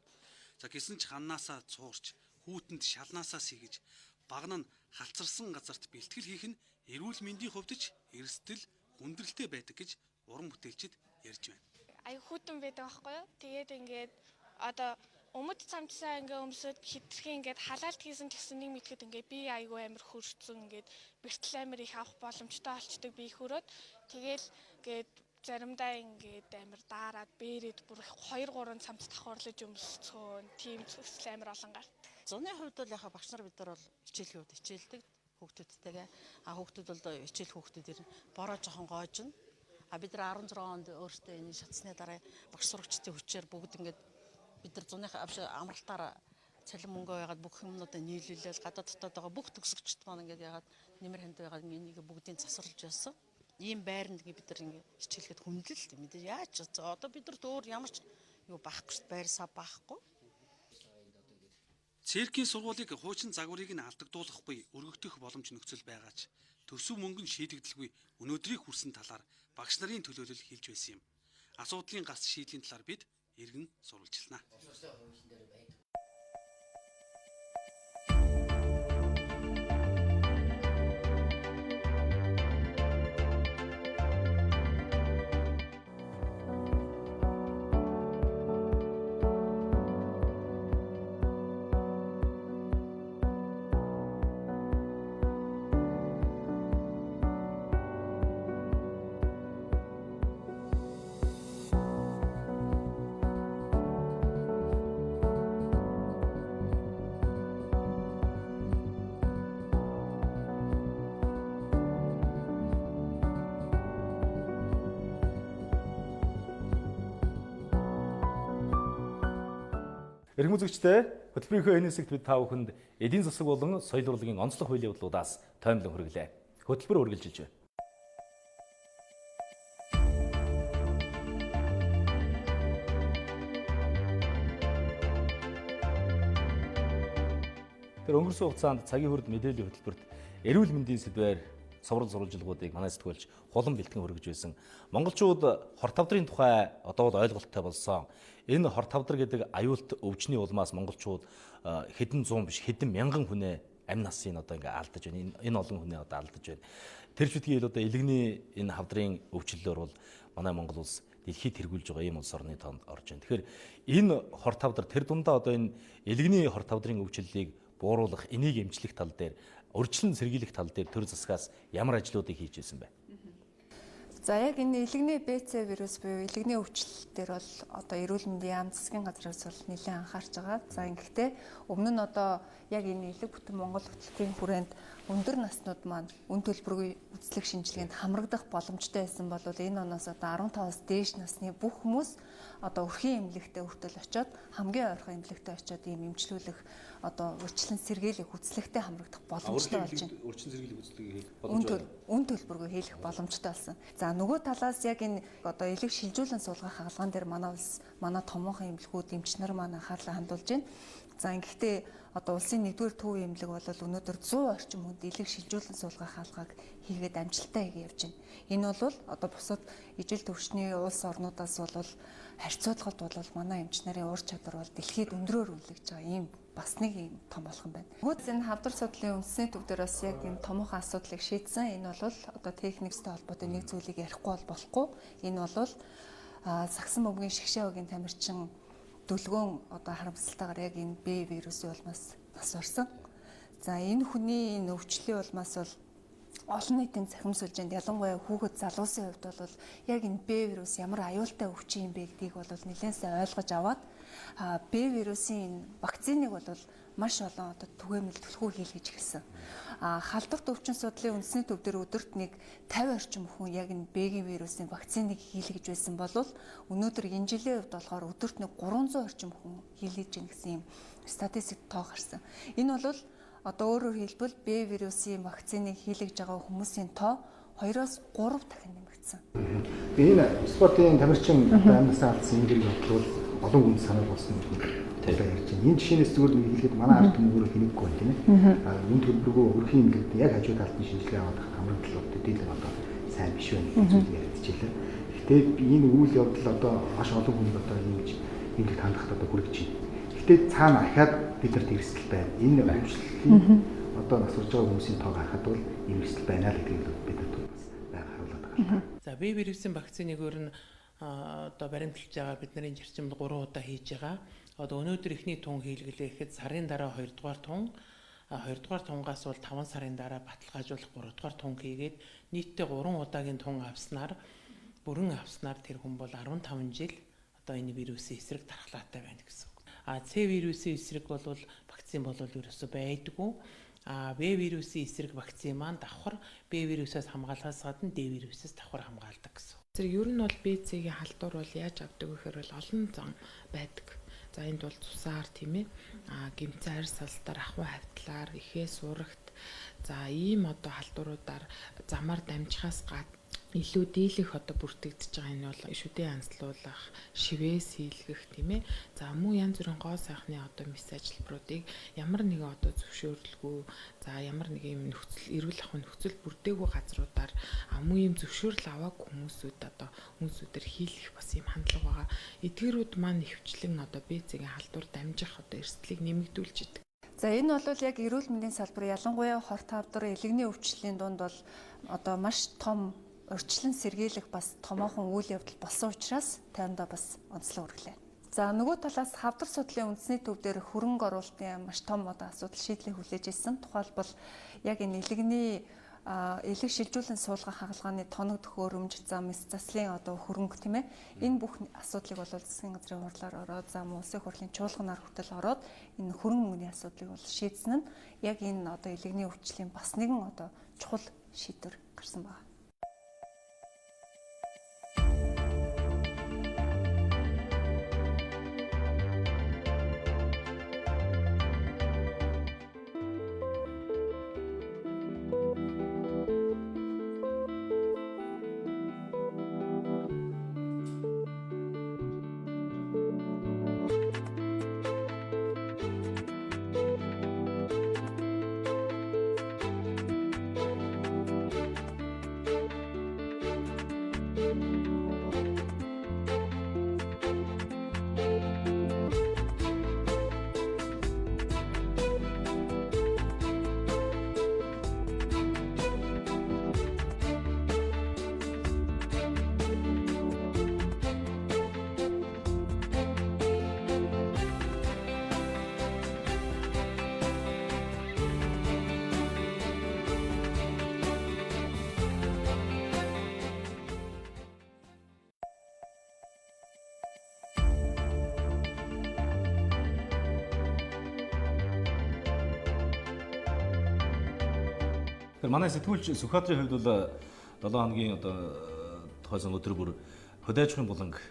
За гисэн ч ханнаасаа цуурч, хүүтэнд шалнаасаа сэгэж, багна нь халцарсан газарт бэлтгэл хийх нь эрүүл мэндийн хувьд ч эрсдэл, хүндрэлтэй байдаг гэж уран бүтээлчид ярьж байна. Ай хүүтэн байдаг байхгүй юу? Тэгээд ингээд одоо өмд цамцсаа ингээ өмсөд хитрхи ингээд халаалт хийсэн гэсэн нэг мэтгэд ингээ би айгүй амир хөрцөн ингээд бэртэл амир их авах боломжтой болчдөг би их хөрөөд тэгэл ингээд заримдаа ингээд амир даарад бэрээд бүр 2-3 цамц давхарлаж өмсцөөн тийм зөвсөл амир олон гарт. Зуны хувьд бол яхаа багш нар бид нар бол хичээлийн хувьд хичээлдэг хүүхдүүдтэйгээ хүүхдүүд бол хичээл хүүхдүүдээр бороо жоохон гоожно. Бид нар 16 онд өөртөө энэ шатсны дараа багш сурагчдын хүчээр бүгд ингээд бид нар зуныхаа амралтаар цалин мөнгөө ягаад бүх юмнуудаа нийлүүлэл гадаад дотоод байгаа бүх төгсөгчд маань ингээд ягаад нэмэр ханд байгаад энийг бүгдийг засварлаж байсан. Ийм байранд бид нар ингээд хичээлэхэд хүндлэлт мэдээ яаж одоо бид нарт өөр ямар ч юу байхгүй шүү дээ байрсаа байхгүй. Циркийн сургуулийг хуучин загварыг нь алдагдуулахгүй өргөгдөх боломж нөхцөл байгаач төсөв мөнгө нь шийдэгдэлгүй өнөөдрийг хүрсэн талаар багш нарын төлөөлөл хэлж байсан юм. Асуудлын гас шийдлийн талаар бид иргэн сурвалжилнаа. Эрхэм үзэгчдээ хөтөлбөрийнхөө энэ хэсэгт бид та бүхэнд эдийн засаг болон соёл урлагийн онцлог хуулийн бодлуудаас тоймлон хүргэлээ. Хөтөлбөр үргэлжилж байна. Тэр өнгөрсөн хугацаанд цагийн хүрд мэдээллийн хөтөлбөрт эрүүл мэндийн сэдвээр соврал сурвалжилгуудыг манай сэтгүүлч хулан бэлтгэн хүргэж байсан. Монголчууд хор тавдрын тухай одоо бол ойлголттой болсон. Энэ хор тавдар гэдэг аюулт өвчний улмаас монголчууд хэдэн зуун биш хэдэн мянган хүнээ амь насыг одоо ингээ алдаж байна. Энэ олон хүнээ одоо алдаж байна. Тэр чүтгий одоо илэгний энэ хавдрын өвчлөлөөр бол манай Монгол улс дэлхийд тэргүүлж байгаа ийм улс орны тоонд орж байна. Тэгэхээр энэ хор тавдар тэр дундаа одоо энэ илэгний хор тавдрын өвчлөлийг бууруулах, энийг эмчлэх тал дээр, урьдчилан сэргийлэх тал дээр төр засгаас ямар ажлуудыг хийж ирсэн бэ? За яг энэ илэгний БЦ вирус буюу илэгний өвчлөл дээр бол одоо эрүүл мэндийн яам засгийн газраас бол нэлээд анхаарч байгаа. За ингэхдээ өмнө нь одоо яг энэ элэг бүтэн Монгол хөтөлбөрийн хүрээнд өндөр наснууд маань үн төлбөргүй үзлэг шинжилгээнд хамрагдах боломжтой байсан бол энэ оноос одоо 15-аас дээш насны бүх хүмүүс одоо өрхийн эмнэлэгтээ хүртэл очиод хамгийн ойрхон эмнэлэгтээ очиод ийм эмчлүүлэх одоо урьдчилан сэргийлэх үзлэгтээ хамрагдах боломжтой болж байна. Урьдчилан сэргийлэх үзлэгийг хийх боломжтой. Үн төлбөргүй хийх боломжтой болсон. За нөгөө талаас яг энэ одоо элэг шилжүүлэн суулгах хаалган дээр манай улс манай томоохон эмнэлгүүд эмч нар маань анхаарлаа хандуулж байна. За ингэхдээ одоо улсын 1-р төв эмнэлэг бол өнөөдөр 100 орчим хүнд элэг шилжүүлэн суулгах хаалгаг хийгээд амжилттай хийгээд явж байна. Энэ бол одоо бусад ижил төвчний улс орнуудаас бол харьцуулахад бол манай эмч нарын ур чадвар бол дэлхийд өндрөөр үнэлэгдэж байгаа ийм бас нэг юм том болгон байна. Нөгөөд энэ хавдар судлалын үндэсний төв дээр бас яг энэ томоохон асуудлыг шийдсэн. Энэ бол одоо техниктэй холбоотой нэг зүйлийг ярихгүй болохгүй. Энэ бол сагсан бөмбөгийн шгшээ өгийн тамирчин дүлгөөн одоо харамсалтайгаар яг энэ Б вирусын улмаас нас орсон. За энэ хүний энэ өвчлөлийн улмаас бол олон нийтийн захимсуулжинд ялангуяа хүүхэд залуусын хувьд бол яг энэ Б вирус ямар аюултай өвчин юм бэ гэдгийг бол нэлээд сайн ойлгож аваад Б вирусын вакциныг бол маш олон одоо түгээмэл түлхүү хийлгэж эхэлсэн. Халдварт өвчин судлалын үндэсний төв дээр өдөрт нэг 50 орчим хүн яг энэ Б-гийн вирусын вакциныг хийлгэж байсан бол өнөөдөр энэ жилийн хувьд болохоор өдөрт нэг 300 орчим хүн хийлгэж гин гэсэн юм статистик тоо гарсан. Энэ бол одоо өөрөөр хэлбэл Б вирусын вакциныг хийлгэж байгаа хүмүүсийн тоо 2-оос 3 дахин нэмэгдсэн. Энэ спортын тамирчин амнасаа алдсан энэ хэрэг бодлоо олон хүн санал болсон юм ярьж байна. Энэ жишээнээс зүгээр нэг хэлгээд манай ард түмэн өөрөө хинэггүй байна тийм ээ. Үн төлбөргүй өрхийн имлэгт яг хажуу талд нь шинжилгээ аваад хамрагдлууд төдийлөн одоо сайн биш байна гэж зүйл яригдчихлээ. Гэхдээ энэ үйл явдал одоо маш олон хүнд одоо ингэж имлэгт хандахад одоо хүрэж байна. Гэхдээ цаана ахаад бид нарт эрсдэл байна. Энэ өвчлөлийн одоо нас урж байгаа хүмүүсийн тоог харахад бол эрсдэл байна л гэдгийг бид нарт бас байнга харуулдаг байна. За Б вирусын вакциныг өөр нь одоо баримталж байгаа бидний зарчимд 3 удаа хийж байгаа. Одоо өнөөдөр ихний тун хийлгэлээ гэхэд сарын дараа 2 дугаар тун, 2 дугаар тунгаас бол 5 сарын дараа баталгаажуулах 3 дугаар тун хийгээд нийтдээ 3 удаагийн тун авснаар бүрэн авснаар тэр хүн бол 15 жил одоо энэ вирусын эсрэг дархлаатай байна гэсэн үг. С вирусын эсрэг бол вакцин бол ерөөсөө байдаггүй. Б вирусын эсрэг вакцин маань давхар Б вирусаас хамгаалахаас гадна Д вирусаас давхар хамгаалдаг гэсэн. Зэрэг ер нь бол БЦ-ийн халдвар бол яаж авдаг гэхээр бол олон зам байдаг. За энд бол цусаар тийм ээ. Гэмцэн арьс салстаар ахуй хавтлаар ихээ сурагт. За ийм одоо халдваруудаар замаар дамжихаас гадна илүү дийлэх одоо бүртгэгдэж байгаа энэ бол шүдээ анзлуулах, шивээс хийлгэх тийм ээ. За мөн янз бүрийн гоо сайхны одоо мэс ажилбаруудыг ямар нэгэн одоо зөвшөөрлгүй, за ямар нэг юм нөхцөл эрүүл ахуйн нөхцөл бүрдээгүй газруудаар мөн юм зөвшөөрөл аваагүй хүмүүсүүд одоо хүмүүсүүдээр хийлгэх бас юм хандлага байгаа. Эдгээрүүд маань нэвчлэн одоо БЦ-ийн халдвар дамжих одоо эрсдлийг нэмэгдүүлж идэг. За энэ бол яг эрүүл мэндийн салбар ялангуяа хор тавдар элэгний өвчлөлийн дунд бол одоо маш том урьдчилан сэргийлэх бас томоохон үйл явдал болсон учраас таймдаа бас онцлог үргэлээ. За нөгөө талаас хавдар судлалын үндэсний төв дээр хөрөнгө оруулалтын маш том одоо асуудал шийдлийг хүлээж ирсэн. Тухайлбал яг энэ элэгний элэг шилжүүлэн суулгах хаалганы тоног төхөөрөмж, зам эс заслын одоо хөрөнгө тийм ээ. Энэ бүх асуудлыг бол засгийн газрын хурлаар ороод зам улсын хурлын чуулганаар хүртэл ороод энэ хөрөнгө мөнгөний асуудлыг бол шийдсэн нь яг энэ одоо элэгний өвчлөлийн бас нэгэн одоо чухал шийдвэр гарсан байна. Тэгэхээр манай сэтгүүлч Сүхбаатарын хувьд бол 7 хоногийн одоо тохиолсон өдөр бүр хөдөө аж ахуйн буланг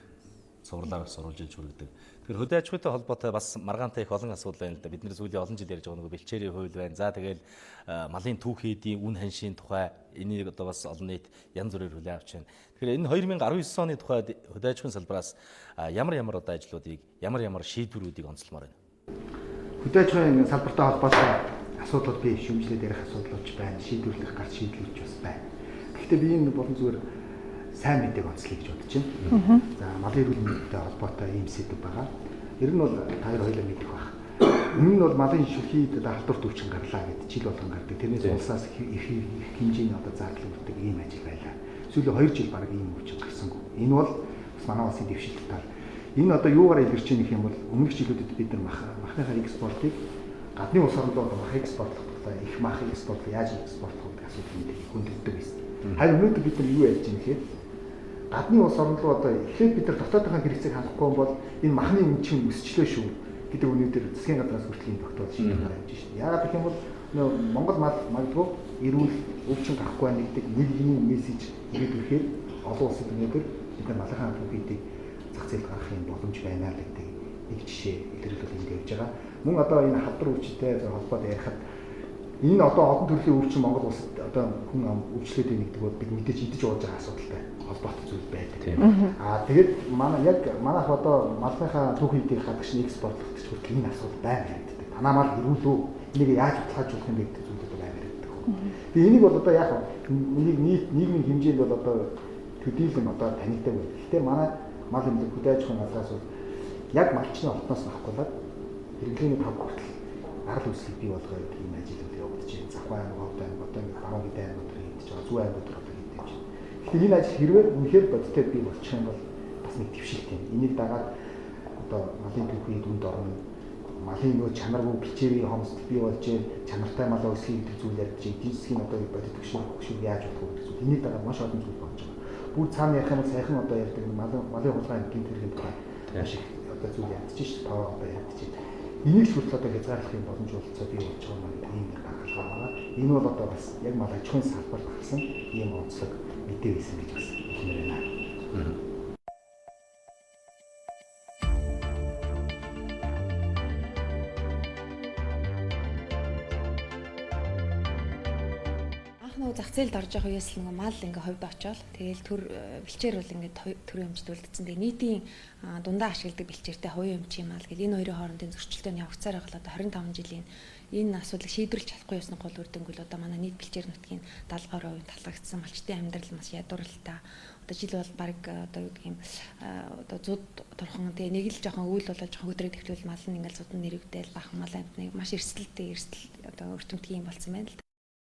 цувралаар сурвалжилж хүргэдэг. Тэгэхээр хөдөө аж ахуйтай холбоотой бас маргаантай их олон асуудал байна л да. Бид нэр сүүлийн олон жил ярьж байгаа нөгөө бэлчээрийн хууль байна. За тэгэл малын түүхийдийн үн ханшийн тухай энийг одоо бас олон нийт янз бүрээр хүлээн авч байна. Тэгэхээр энэ 2019 оны тухайд хөдөө аж ахуйн салбараас ямар одоо ажлуудыг ямар шийдвэрүүдийг онцлмоор байна. Хөдөө аж ахуйн салбартай холбоотой асуудлууд би шүүмжлээд ярих асуудлууд байна. Шийдвэрлэх гарч шийдвэрлэж бас байна. Гэхдээ би энэ болон зүгээр сайн мэдээг онцлоё гэж бодож байна. За малын эрүүл мэндтэй холбоотой ийм сэдв байгаа. Ер нь бол та хоёр хоёулаа мэдэх баг. Өмнө нь бол малын шүлхийд халдварт өвчин гарлаа гэдэг жил болгон гардаг. Тэрнээс улсаас их хэмжээний одоо зардал өгдөг ийм ажил байлаа. Сүүлийн 2 жил баг ийм өвчин гарсангүй. Энэ бол бас манай улсын дэвшилт тал. Энэ одоо юугаар илэрч байгаа юм бол өмнөх жилүүдэд бид нар махныхаа экспортыг гадны улс орнууд мах экспортлохдоо их мах экспорт яаж экспортлох гэдэг асуудал мэдээ хүндэлдэг байсан. Харин өнөөдөр бид нар юу ярьж байгаа юм гэхээр гадны улс орн руу одоо эхлээд бид нар дотоодынхаа хэрэгцээг хангахгүй бол энэ махны үн чинь өсчлөө шүү гэдэг өнөөдөр засгийн гадраас хүртлийн тогтоол шийдвэр гаргаж байна. Яагаад гэх юм бол Монгол мал магадгүй эрүүл өвчин гарахгүй байна гэдэг нэг юм мессеж ирээд ирэхээр олон улсад өнөөдөр бид нар малынхаа түүхийдийг зах зээлд гаргахын боломж байна л гэдэг нэг жишээ илэрхийлэл энд явж байгаа. Мөн одоо энэ халдвар өвчтэй холбоотой ярихад энэ одоо олон төрлийн өвчин Монгол улсад одоо хүн ам өвчлөөд нэгдэг бол бид мэдээж идэж ууж байгаа асуудалтай холбоотой зүйл байдаг. Тэгээд манайх одоо малынхаа түүхийдийг гадагш экспортлох гэж хүртэл энэ асуудал байна гэдэг. Танаа мал эрүүл үү? Энийг яаж баталгаажуулах юм бэ гэдэг зүйлүүд байна гэдэг. Тэгээ энийг бол одоо яг нийгмийн хэмжээнд бол одоо төдийлөн одоо танигдаг байна. Гэхдээ манай мал эмнэлэг хөдөө аж ахуйн газраас бол яг малчны олтноос авахгүйгээр хэрэглээний тав хүртэл арал үүсгийг бий болгох юм ажил явагдаж байна. Завхай аймаг, Ховд аймаг, одоо баруун гидэ аймаг төр хийж байгаа, зүүн аймаг төр одоо хийж байна. Тэгэхээр энэ ажил хэрвээ үнэхээр бодиттой бий болчих юм бол бас нэг твшилт юм. Энийг дагаад одоо малын түүхийд үнд орно. Малын нөө чанаргүй бичээрийн хомсдол бий болж чанартай малаа өсгөх гэдэг зүйл ярьж байна. Эдийн засгийн одоо бодит төвшин яаж болох вэ гэдэг зүйл. Энийг дагаад маш олон зүйл болж байгаа. Бүр цаана ярих юм бол сайхан одоо ярьдаг малын хулгайн гэмт хэргийн тухай маш их одоо зүйл ядчих ш тоо одоо ядчих. Энийг л хүртэл одоо хязгаарлахын боломж олцоо бий болж байгаа юм ийм гаргалгаа байгаа. Энэ бол одоо бас яг мал аж ахуйн салбарт гарсан ийм онцлог мэдээ байсан гэж бас хэлмээр байна. Зах зээлд орж байгаа үеэс л мал ингээ ховд очоод тэгэл төр бэлчээр бол ингээ төр хэмжид үлдсэн. Тэгээ нийтийн дундаа ашигладаг бэлчээртэй хувийн хэмжээ мал гэл энэ хоёрын хоорондын зөрчилдөөн явагцаар байгаа л одоо 25 жилийн энэ асуудлыг шийдвэрлэж чадахгүй юмсан гол үр дүнг бол одоо манай нийт бэлчээр нутгийн 70% талхагдсан малчтын амьдрал маш ядууралтай. Одоо жил бол баг одоо юу гэх юм одоо зуд турхан тэгээ нэг л жоохон үйл болоо жоохон хөдрөг төвлөл мал нь ингээл зудан нэрвдэл бах мал амтныг маш эрсдэлтэй одоо өртөмтгий юм болсон байна л.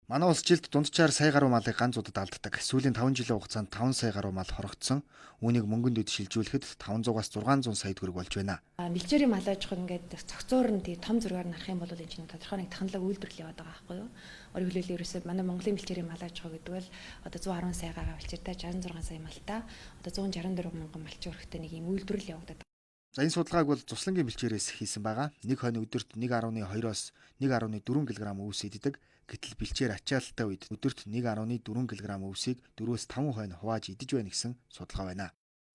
Манай улс жилд дунджаар сая гаруй малыг ганц удад алддаг. Сүүлийн 5 жилийн хугацаанд 5 сая гаруй мал хорогдсон. Үүнийг мөнгөнд дэд шилжүүлэхэд 500-аас 600 сая төгрөг болж байна. Бэлчээрийн мал аж ахуй ингээд цогцоор нь том зургаар нарах юм бол энэ чинь тодорхой нэг технологи үйлдвэрлэл яваад байгаа байхгүй юу? Өөрөөр хэлбэл ерөөсөө манай Монголын бэлчээрийн мал аж ахуй гэдэг бол одоо 110 сая гаруй бэлчээртэй 66 сая малтай одоо 164 мянган малчин өрхтэй нэг юм үйлдвэрлэл явагдаад. За энэ судалгааг бол Цуслангийн бэлчээрээс хийсэн байгаа. Нэг хонь өдөрт 1.2-оос 1.4 кг өвс иддэг. Гэтэл бэлчээр ачаалттай үед өдөрт 1.4 кг өвсийг 4-5 хонь хувааж идэж байна гэсэн судалгаа байна.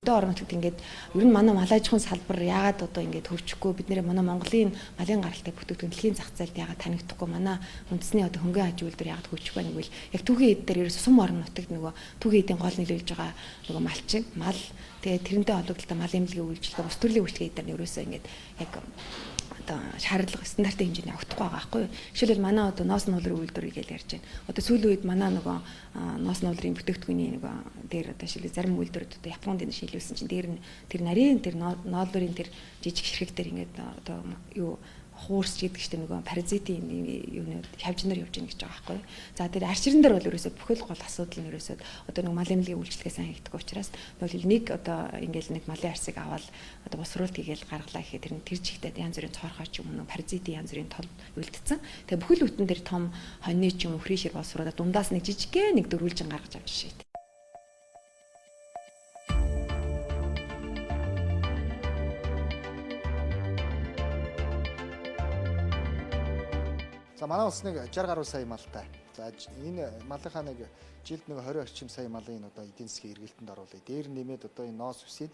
Хөдөө орон нутгад ингээд ер нь манай мал аж ахуйн салбар яагаад одоо ингээд хөгжихгүй бид нэр манай Монголын малын гаралтай бүтээгдэхүүн дэлхийн зах зээлд яагаад танигдахгүй манай үндэсний одоо хөнгөн аж үйлдвэр яагаад хөгжихгүй байна гэвэл яг түүхийн хэд дээр ерөөс сум орон нутагт нөгөө түүхийн эдийн гол нийлүүлж байгаа нөгөө малчин мал тэгээ тэрнтэй холбогдлоо мал эмнэлгийн үйлчлэг ус төрлийн үйлчлэгээ дээр ерөөсөө ингээд яг одоо шаардлага стандартын хэмжээний огтхгүй байгаа байхгүй юу. Жишээлбэл манай одоо ноос нуулрын үйлдвэрийг л ярьж байна. Одоо сүүлийн үед манай нөгөө ноос нуулрын бүтээгдэхүүний нөгөө дээр одоо жишээлбэл зарим үйлдвэрүүд одоо Японд энэ шилжүүлсэн чинь дээр нь тэр нарийн тэр ноолрын тэр жижиг ширхэг дээр ингээд одоо юу хуурс гэдэг чинь нөгөө паразитын юунууд хавжнаар явж гин гэж байгаа байхгүй. За тэр арчирн дээр бол ерөөсөө бүхэл гол асуудал нь ерөөсөө одоо нэг мал эмнэлгийн үйлчлэгээ сайн хийдэг учраас нөгөө нэг одоо ингээл нэг малын арсыг аваад одоо босруулалт хийгээл гаргалаа гэхэд тэр жигтэй янз бүрийн цоорхой ч юм уу паразитын янз бүрийн тол үлдсэн. Тэгээ бүхэл бүтэн дээр том хоньны ч юм уу фри шир босруулаад дундаас нэг жижигхэн нэг дөрвөлжин гаргаж авч шийд. За манай улс нэг 60 гаруй сая малтай. За энэ малынхаа нэг жилд нэг 20 орчим сая малын одоо эдийн засгийн эргэлтэнд оруулъя. Дээр нэмээд одоо энэ ноос үсээд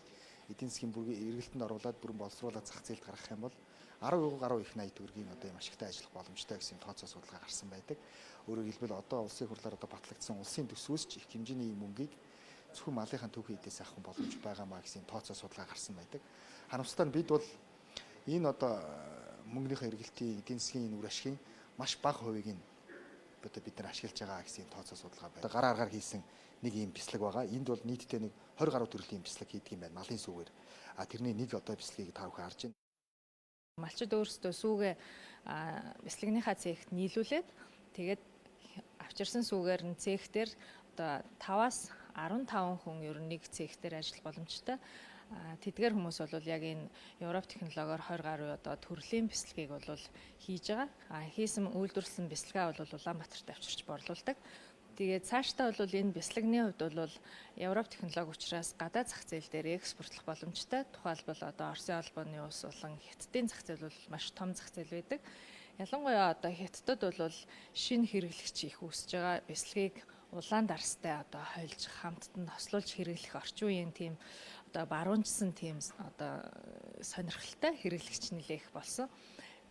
эдийн засгийн бүрийн эргэлтэнд оруулаад бүрэн боловсруулаад зах зээлд гаргах юм бол 10% гаруй их 80 төгрөгийн одоо юм ашигтай ажиллах боломжтой гэсэн тооцоо судалгаа гарсан байдаг. Өөрөөр хэлбэл одоо улсын хурлаар одоо батлагдсан улсын төсвөөс ч их хэмжээний мөнгийг зөвхөн малынхаа төвхөн эдээс авах боломж байгаа маа гэсэн тооцоо судалгаа гарсан байдаг. Харамсалтай нь бид бол энэ одоо мөнгөнийхөө эргэлтийн эдийн засгийн үр ашигын маш бага хувийг нь одоо бид нар ашиглаж байгаа гэсэн тооцоо судалгаа байна. Гараа аргаар хийсэн нэг ийм бяцлаг байгаа. Энд бол нийтдээ нэг 20 гаруй төрлийн бяцлаг хийдэг юм байна. Малын сүгээр. Тэрний нэг одоо бяцлагийг та бүхэн харж байна. Малчид өөрсдөө сүүгээ бяцлагныхаа цэгт нийлүүлээд тэгээд авчирсан сүүгээр нь цэгтэр одоо 5-аас 15 хүн ер нь нэг цэгтэр ажиллах боломжтой. Тэдгээр хүмүүс бол яг энэ Европ технологиор 20 гаруй одоо төрлийн бяцлагийг бол хийж байгаа. Хийсэн үйлдвэрлэсэн бяцлагаа бол Улаанбаатарт авчирч борлуулдаг. Тэгээд цаашдаа бол энэ бяцлагны хувьд бол Европ технологи учраас гадаад зах зээл дээр экспортлох боломжтой. Тухайлбал одоо Оросын холбооны улс болон Хятадын зах зээл бол маш том зах зээл байдаг. Ялангуяа одоо Хятадд бол шинэ хэрэглэгч их үүсэж байгаа. Бяцлагыг улаан дарстай одоо хойлж хамтд нь хослуулж хэрэглэх орчин үеийн тийм одоо баруунжсан тийм одоо сонирхолтой хэрэглэгч нэлээх болсон.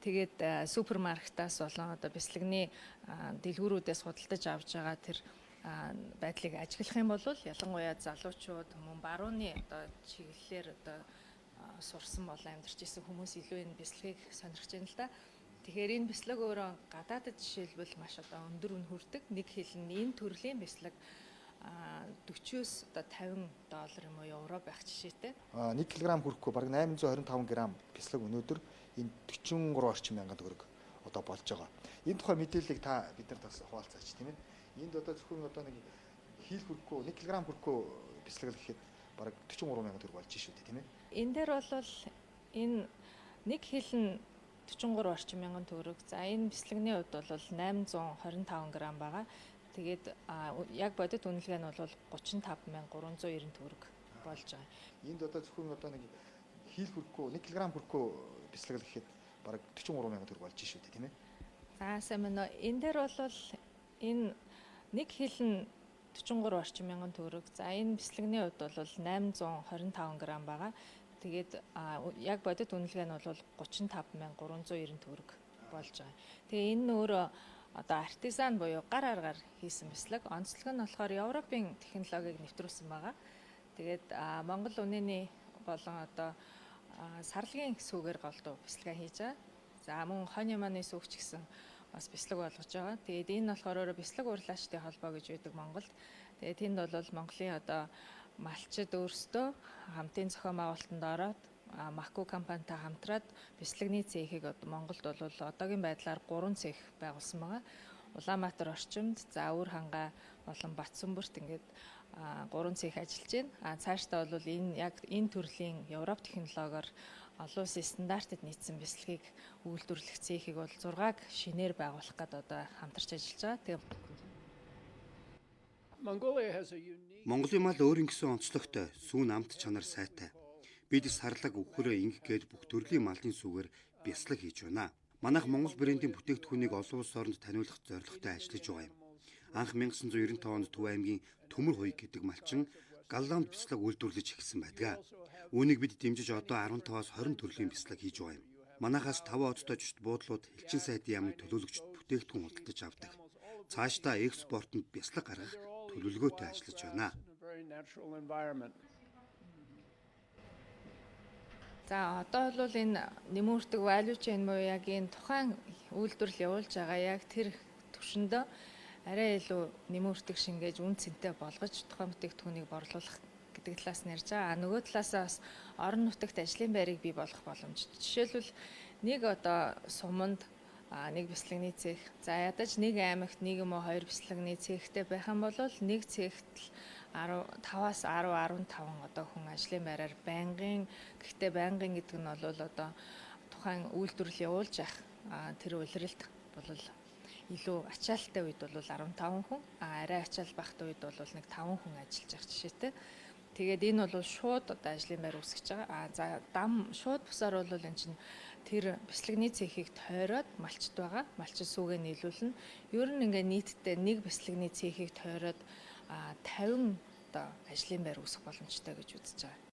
Тэгээд супермаркетаас болон одоо бяцлагны дэлгүүрүүдээс худалдаж авч байгаа тэр байдлыг ажиглах юм бол ялангуяа залуучууд мөн барууны одоо чиглэлээр одоо сурсан болон амьдарч исэн хүмүүс илүү энэ бяцлагыг сонирхож байна л да. Тэгэхээр энэ бяцлаг өөрөө гадаадд жишээлбэл маш одоо өндөр үн хүрдэг. Нэг хэл нь энэ төрлийн бяцлаг 40-с одоо $50 юм уу евро байх жишээтэй. 1 кг хүрэхгүй бараг 825 г бяцлаг өнөөдөр энэ 43 орчим мянган төгрөг одоо болж байгаа. Энэ тухай мэдээллийг та бидэнд бас хуваалцаач тийм ээ. Энд одоо зөвхөн одоо нэг хийл хүрэхгүй 1 кг хүрэхгүй бяцлаг гэхэд бараг 43 мянган төгрөг болж шүү дээ тийм ээ. Энэ дээр бол энэ нэг хэл нь 44 орчим мянган төгрөг. За энэ бяцлагны хувьд бол 825 г байгаа. Тэгээд яг бодит үнэлгээ нь бол 35390 төгрөг болж байгаа. Энд одоо зөвхөн одоо нэг хийл хүрэхгүй 1 кг хүрэхгүй бяцлаг гэхэд бараг 43 мянган төгрөг болж шүү дээ тийм ээ. За сайн байна уу. Энэ дээр бол энэ нэг хэл нь 44 орчим мянган төгрөг. За энэ бяцлагны хувьд бол 825 г байгаа. Тэгээд яг бодит үнэлгээ нь бол 35390 төгрөг болж байгаа. Тэгээ энэ өөрөө одоо артизан буюу гар аргаар хийсэн бяцлаг. Онцлог нь болохоор Европын технологиг нэвтрүүлсэн байгаа. Тэгээд Монгол үнэний болон одоо сарлгийн сүүгээр голдуу бяцлага хийж байгаа. За мөн хонь ямааны сүүгч гэсэн бас бяцлаг болгож байгаа. Тэгээд энэ болохоор өөрөө бяцлаг урлагчдын холбоо гэж байдаг Монголд. Тэгээд тэнд бол Монголын одоо малчид өөрсдөө хамтын зохион байгуулалтанд ороод Маку компанитай хамтраад бяцлагны цехийг Монголд бол одоогийн байдлаар 3 цех байгуулсан байгаа. Улаанбаатар орчимд, за Өвөр хангаа болон Батсүмбэрт ингээд 3 цех ажиллаж байна. Цаашдаа бол энэ яг энэ төрлийн Европ технологиор олон улсын стандартад нийцсэн бяцлагийг үйлдвэрлэх цехийг бол 6-г шинээр байгуулах гэдэг одоо хамтарч ажиллаж байгаа. Монголын мал өөр ингэсэн онцлогтой, сүүн амт чанар сайтай. Бид сарлаг өвхөрөө ингэгээд бүх төрлийн малын сүгээр бяцлаг хийж байна. Манайх Монгол брендийн бүтээгдэхүүнийг олон улс оронд таниулах зорилготой ажиллаж байгаа юм. Анх 1995 онд Төв аймгийн Төмөр хуй гэдэг малчин галланд бяцлаг үйлдвэрлэж эхэлсэн байдаг. Үүнийг бид дэмжиж одоо 15-аас 20 төрлийн бяцлаг хийж байгаа юм. Манайхаас 5 одтой жишт буудлууд элчин сайдын яамны төлөөлөгчд бүтээгдэхүүн худалдаж авдаг. Цаашдаа экспортод бяцлаг гаргах төлөвлөгөөтэй ажиллаж байна. За одоо бол энэ нэмүүртэг value chain буюу яг энэ тухайн үйлдвэрлэл явуулж байгаа яг тэр түвшиндөө арай илүү нэмүүртэг шингээж үн цэнтэй болгож тухайн бүтээгдэхүүнийг борлуулах гэдэг талаас нь ярьж байгаа. Нөгөө талаасаа бас орон нутагт ажлын байрыг бий болгох боломжтой. Жишээлбэл нэг одоо суманд нэг бяцлагны цех, за ядаж нэг аймагт нэг юм уу 2 бяцлагны цехтэй байх юм бол нэг цехт 5-аас 10-15 одоо хүн ажлын байраар байнгын, гэхдээ байнгын гэдэг нь бол одоо тухайн үйлдвэрлэл явуулж явах тэр улиралд бол илүү ачаалттай үед бол 15 хүн, арай ачаал багт үед бол нэг 5 хүн ажиллаж явах жишээтэй. Тэгээд энэ бол шууд одоо ажлын байр үүсгэж байгаа. За дам шууд бусаар бол энэ чинь тэр бяцлагны цехийг тойроод малчд байгаа. Малчд сүүгээ нийлүүлнэ. Ер нь ингээ нийтдээ нэг бяцлагны цехийг тойроод 50 одоо ажлын байр үүсгэх боломжтой гэж үзэж байгаа.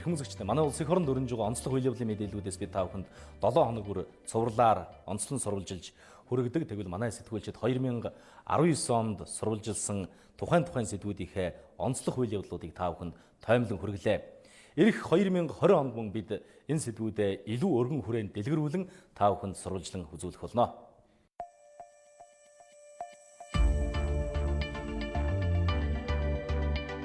Эрхэм үзэгчдээ манай улсын хорон дөрөнж байгаа онцлог үйл явдлын мэдээллүүдээс би та бүхэнд 7 хоног бүр цувралаар онцлон сурвалжилж хүргэдэг. Тэгвэл манай сэтгүүлчид 2019 онд сурвалжилсан тухайн сэдвүүдийнхээ онцлог үйл явдлуудыг та бүхэнд тоймлон хүргэлээ. Ирэх 2020 онд мөн бид энэ сэдвүүдэд илүү өргөн хүрээнд дэлгэрүүлэн та бүхэнд сурвалжлан үзүүлэх болно.